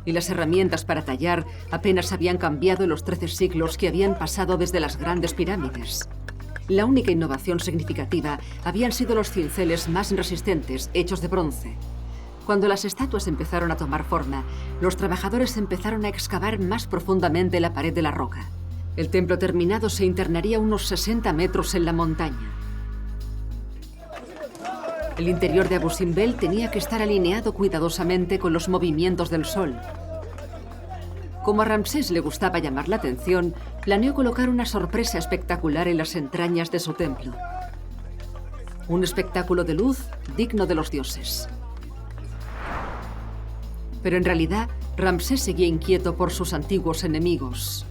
Y las herramientas para tallar apenas habían cambiado en los 13 siglos que habían pasado desde las grandes pirámides. La única innovación significativa habían sido los cinceles más resistentes, hechos de bronce. Cuando las estatuas empezaron a tomar forma, los trabajadores empezaron a excavar más profundamente la pared de la roca. El templo terminado se internaría unos 60 metros en la montaña. El interior de Abu Simbel tenía que estar alineado cuidadosamente con los movimientos del sol. Como a Ramsés le gustaba llamar la atención, planeó colocar una sorpresa espectacular en las entrañas de su templo. Un espectáculo de luz digno de los dioses. Pero en realidad, Ramsés seguía inquieto por sus antiguos enemigos.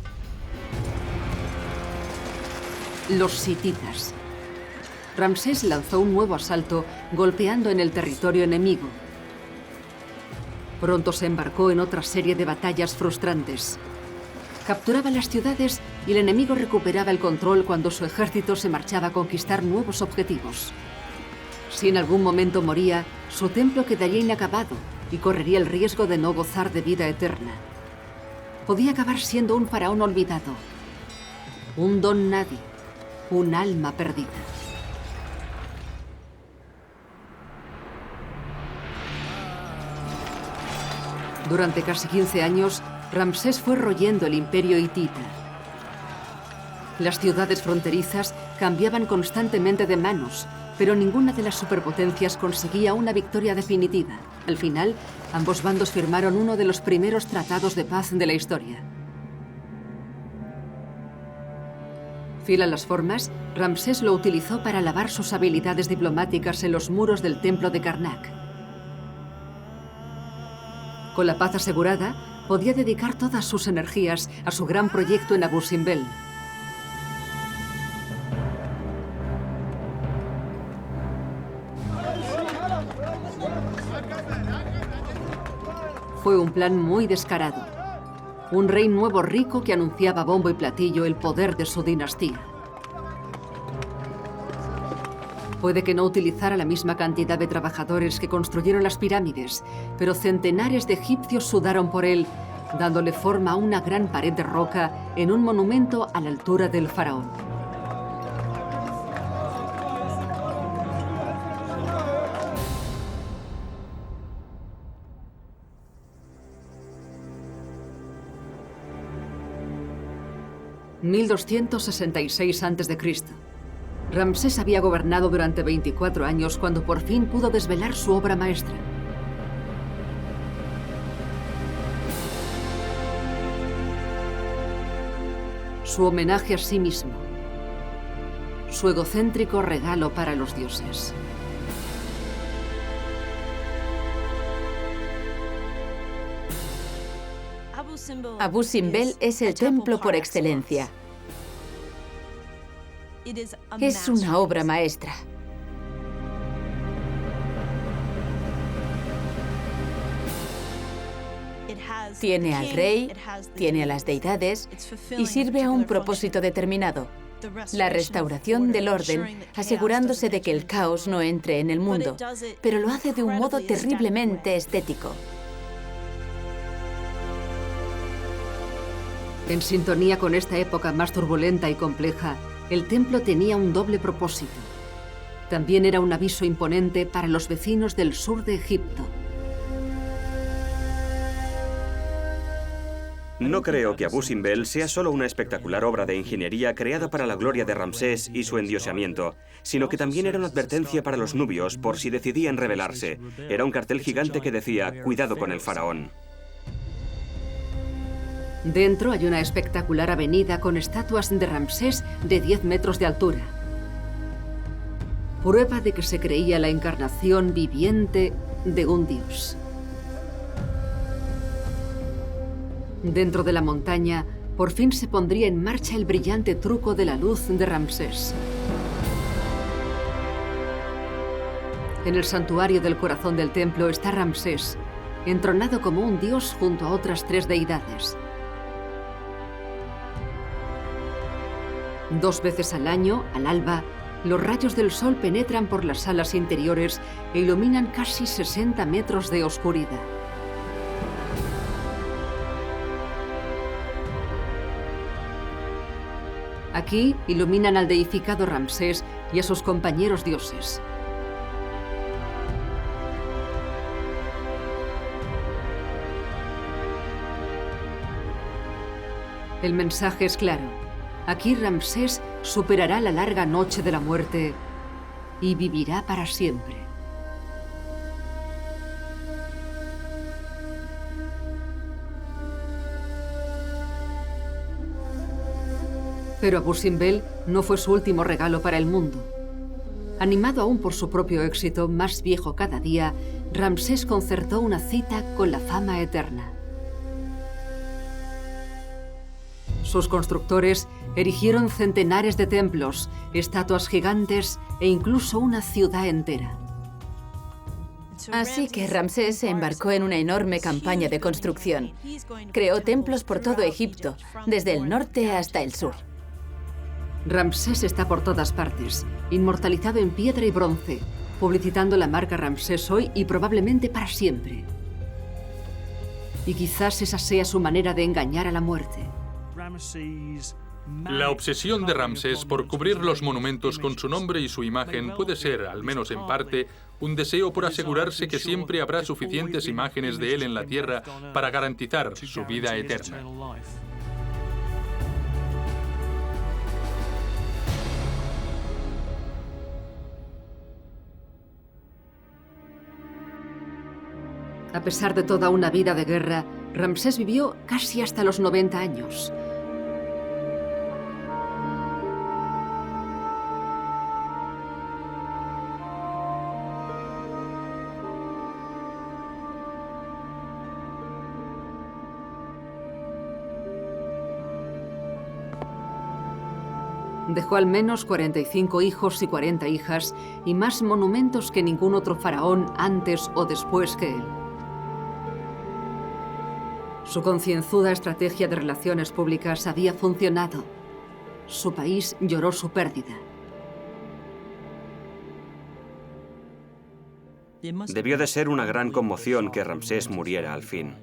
Los hititas. Ramsés lanzó un nuevo asalto, golpeando en el territorio enemigo. Pronto se embarcó en otra serie de batallas frustrantes. Capturaba las ciudades y el enemigo recuperaba el control cuando su ejército se marchaba a conquistar nuevos objetivos. Si en algún momento moría, su templo quedaría inacabado y correría el riesgo de no gozar de vida eterna. Podía acabar siendo un faraón olvidado, un don nadie, un alma perdida. Durante casi 15 años, Ramsés fue royendo el imperio hitita. Las ciudades fronterizas cambiaban constantemente de manos, pero ninguna de las superpotencias conseguía una victoria definitiva. Al final, ambos bandos firmaron uno de los primeros tratados de paz de la historia. Fiel a las formas, Ramsés lo utilizó para alabar sus habilidades diplomáticas en los muros del templo de Karnak. Con la paz asegurada, podía dedicar todas sus energías a su gran proyecto en Abu Simbel. Fue un plan muy descarado. Un rey nuevo rico que anunciaba a bombo y platillo el poder de su dinastía. Puede que no utilizara la misma cantidad de trabajadores que construyeron las pirámides, pero centenares de egipcios sudaron por él, dándole forma a una gran pared de roca en un monumento a la altura del faraón. (1266 a.C.) Ramsés había gobernado durante 24 años cuando por fin pudo desvelar su obra maestra. Su homenaje a sí mismo. Su egocéntrico regalo para los dioses. Abu Simbel es el templo por excelencia. Es una obra maestra. Tiene al rey, tiene a las deidades y sirve a un propósito determinado: la restauración del orden, asegurándose de que el caos no entre en el mundo, pero lo hace de un modo terriblemente estético. En sintonía con esta época más turbulenta y compleja, el templo tenía un doble propósito. También era un aviso imponente para los vecinos del sur de Egipto. No creo que Abu Simbel sea solo una espectacular obra de ingeniería creada para la gloria de Ramsés y su endiosamiento, sino que también era una advertencia para los nubios por si decidían rebelarse. Era un cartel gigante que decía: cuidado con el faraón. Dentro hay una espectacular avenida con estatuas de Ramsés de 10 metros de altura. Prueba de que se creía la encarnación viviente de un dios. Dentro de la montaña, por fin se pondría en marcha el brillante truco de la luz de Ramsés. En el santuario del corazón del templo está Ramsés, entronado como un dios junto a otras 3 deidades. 2 veces al año, al alba, los rayos del sol penetran por las salas interiores e iluminan casi 60 metros de oscuridad. Aquí iluminan al deificado Ramsés y a sus compañeros dioses. El mensaje es claro. Aquí Ramsés superará la larga noche de la muerte y vivirá para siempre. Pero Abu Simbel no fue su último regalo para el mundo. Animado aún por su propio éxito, más viejo cada día, Ramsés concertó una cita con la fama eterna. Sus constructores erigieron centenares de templos, estatuas gigantes e incluso una ciudad entera. Así que Ramsés se embarcó en una enorme campaña de construcción. Creó templos por todo Egipto, desde el norte hasta el sur. Ramsés está por todas partes, inmortalizado en piedra y bronce, publicitando la marca Ramsés hoy y probablemente para siempre. Y quizás esa sea su manera de engañar a la muerte. La obsesión de Ramsés por cubrir los monumentos con su nombre y su imagen puede ser, al menos en parte, un deseo por asegurarse que siempre habrá suficientes imágenes de él en la tierra para garantizar su vida eterna. A pesar de toda una vida de guerra, Ramsés vivió casi hasta los 90 años. Dejó al menos 45 hijos y 40 hijas y más monumentos que ningún otro faraón antes o después que él. Su concienzuda estrategia de relaciones públicas había funcionado. Su país lloró su pérdida. Debió de ser una gran conmoción que Ramsés muriera al fin.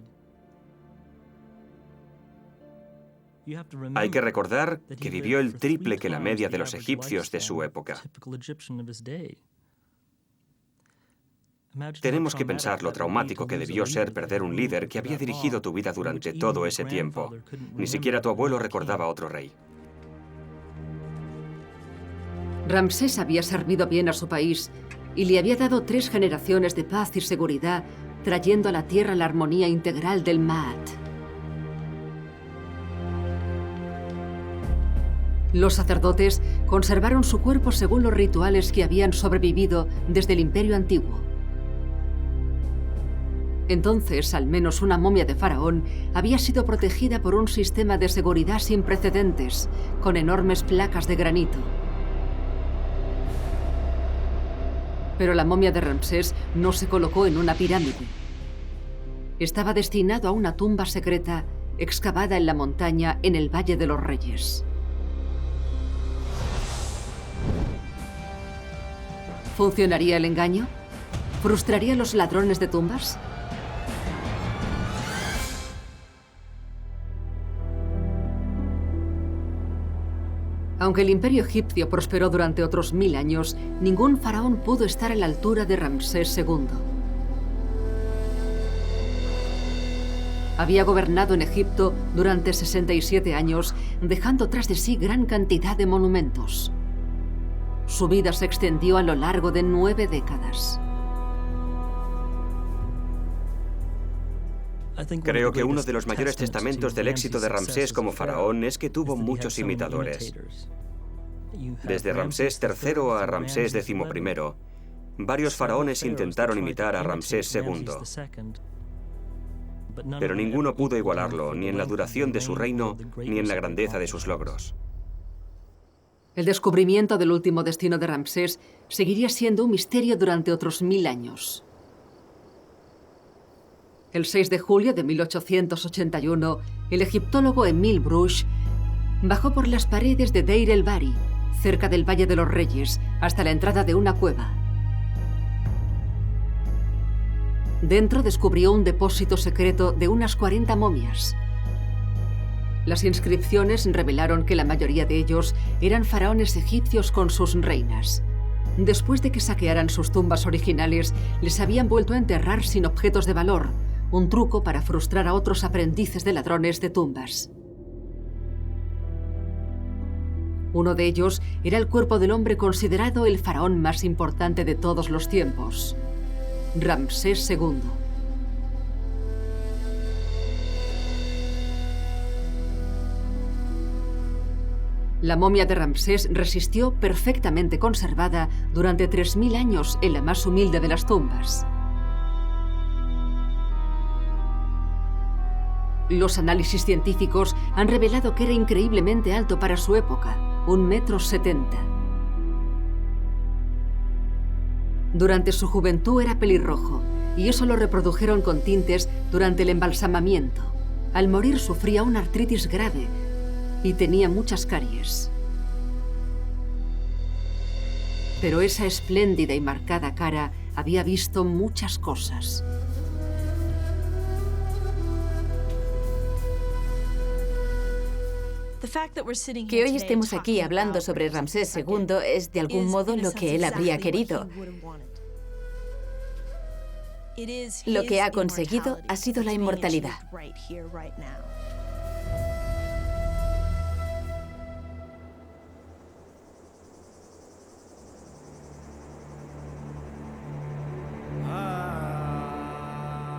Hay que recordar que vivió el triple que la media de los egipcios de su época. Tenemos que pensar lo traumático que debió ser perder un líder que había dirigido tu vida durante todo ese tiempo. Ni siquiera tu abuelo recordaba a otro rey. Ramsés había servido bien a su país y le había dado 3 generaciones de paz y seguridad, trayendo a la tierra la armonía integral del Maat. Los sacerdotes conservaron su cuerpo según los rituales que habían sobrevivido desde el Imperio Antiguo. Entonces, al menos una momia de faraón había sido protegida por un sistema de seguridad sin precedentes, con enormes placas de granito. Pero la momia de Ramsés no se colocó en una pirámide. Estaba destinado a una tumba secreta excavada en la montaña en el Valle de los Reyes. ¿Funcionaría el engaño? ¿Frustraría a los ladrones de tumbas? Aunque el imperio egipcio prosperó durante otros 1000 años, ningún faraón pudo estar a la altura de Ramsés II. Había gobernado en Egipto durante 67 años, dejando tras de sí gran cantidad de monumentos. Su vida se extendió a lo largo de 9 décadas. Creo que uno de los mayores testamentos del éxito de Ramsés como faraón es que tuvo muchos imitadores. Desde Ramsés III a Ramsés XI, varios faraones intentaron imitar a Ramsés II, pero ninguno pudo igualarlo, ni en la duración de su reino, ni en la grandeza de sus logros. El descubrimiento del último destino de Ramsés seguiría siendo un misterio durante otros 1000 años. El 6 de julio de 1881, el egiptólogo Emil Brugsch bajó por las paredes de Deir el-Bahri, cerca del Valle de los Reyes, hasta la entrada de una cueva. Dentro descubrió un depósito secreto de unas 40 momias. Las inscripciones revelaron que la mayoría de ellos eran faraones egipcios con sus reinas. Después de que saquearan sus tumbas originales, les habían vuelto a enterrar sin objetos de valor, un truco para frustrar a otros aprendices de ladrones de tumbas. Uno de ellos era el cuerpo del hombre considerado el faraón más importante de todos los tiempos, Ramsés II. La momia de Ramsés resistió perfectamente conservada durante 3000 años en la más humilde de las tumbas. Los análisis científicos han revelado que era increíblemente alto para su época, 1,70 m. Durante su juventud era pelirrojo, y eso lo reprodujeron con tintes durante el embalsamamiento. Al morir sufría una artritis grave y tenía muchas caries. Pero esa espléndida y marcada cara había visto muchas cosas. Que hoy estemos aquí hablando sobre Ramsés II es de algún modo lo que él habría querido. Lo que ha conseguido ha sido la inmortalidad.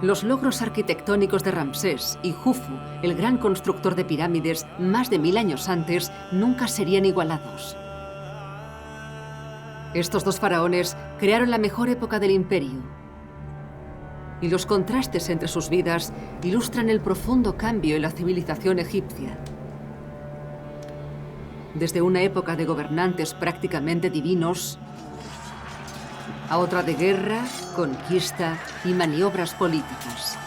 Los logros arquitectónicos de Ramsés y Jufu, el gran constructor de pirámides más de 1000 años antes, nunca serían igualados. Estos dos faraones crearon la mejor época del imperio. Y los contrastes entre sus vidas ilustran el profundo cambio en la civilización egipcia. Desde una época de gobernantes prácticamente divinos a otra de guerra, conquista y maniobras políticas.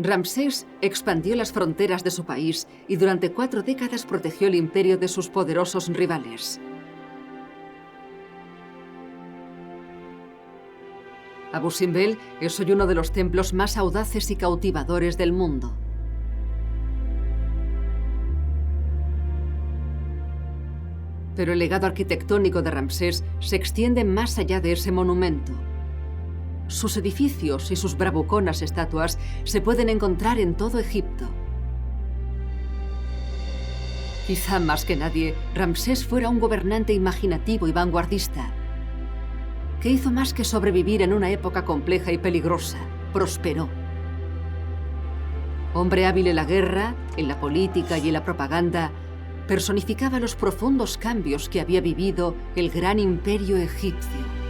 Ramsés expandió las fronteras de su país y durante 4 décadas protegió el imperio de sus poderosos rivales. Abu Simbel es hoy uno de los templos más audaces y cautivadores del mundo. Pero el legado arquitectónico de Ramsés se extiende más allá de ese monumento. Sus edificios y sus bravuconas estatuas se pueden encontrar en todo Egipto. Quizá más que nadie, Ramsés fuera un gobernante imaginativo y vanguardista, que hizo más que sobrevivir en una época compleja y peligrosa. Prosperó. Hombre hábil en la guerra, en la política y en la propaganda, personificaba los profundos cambios que había vivido el gran imperio egipcio.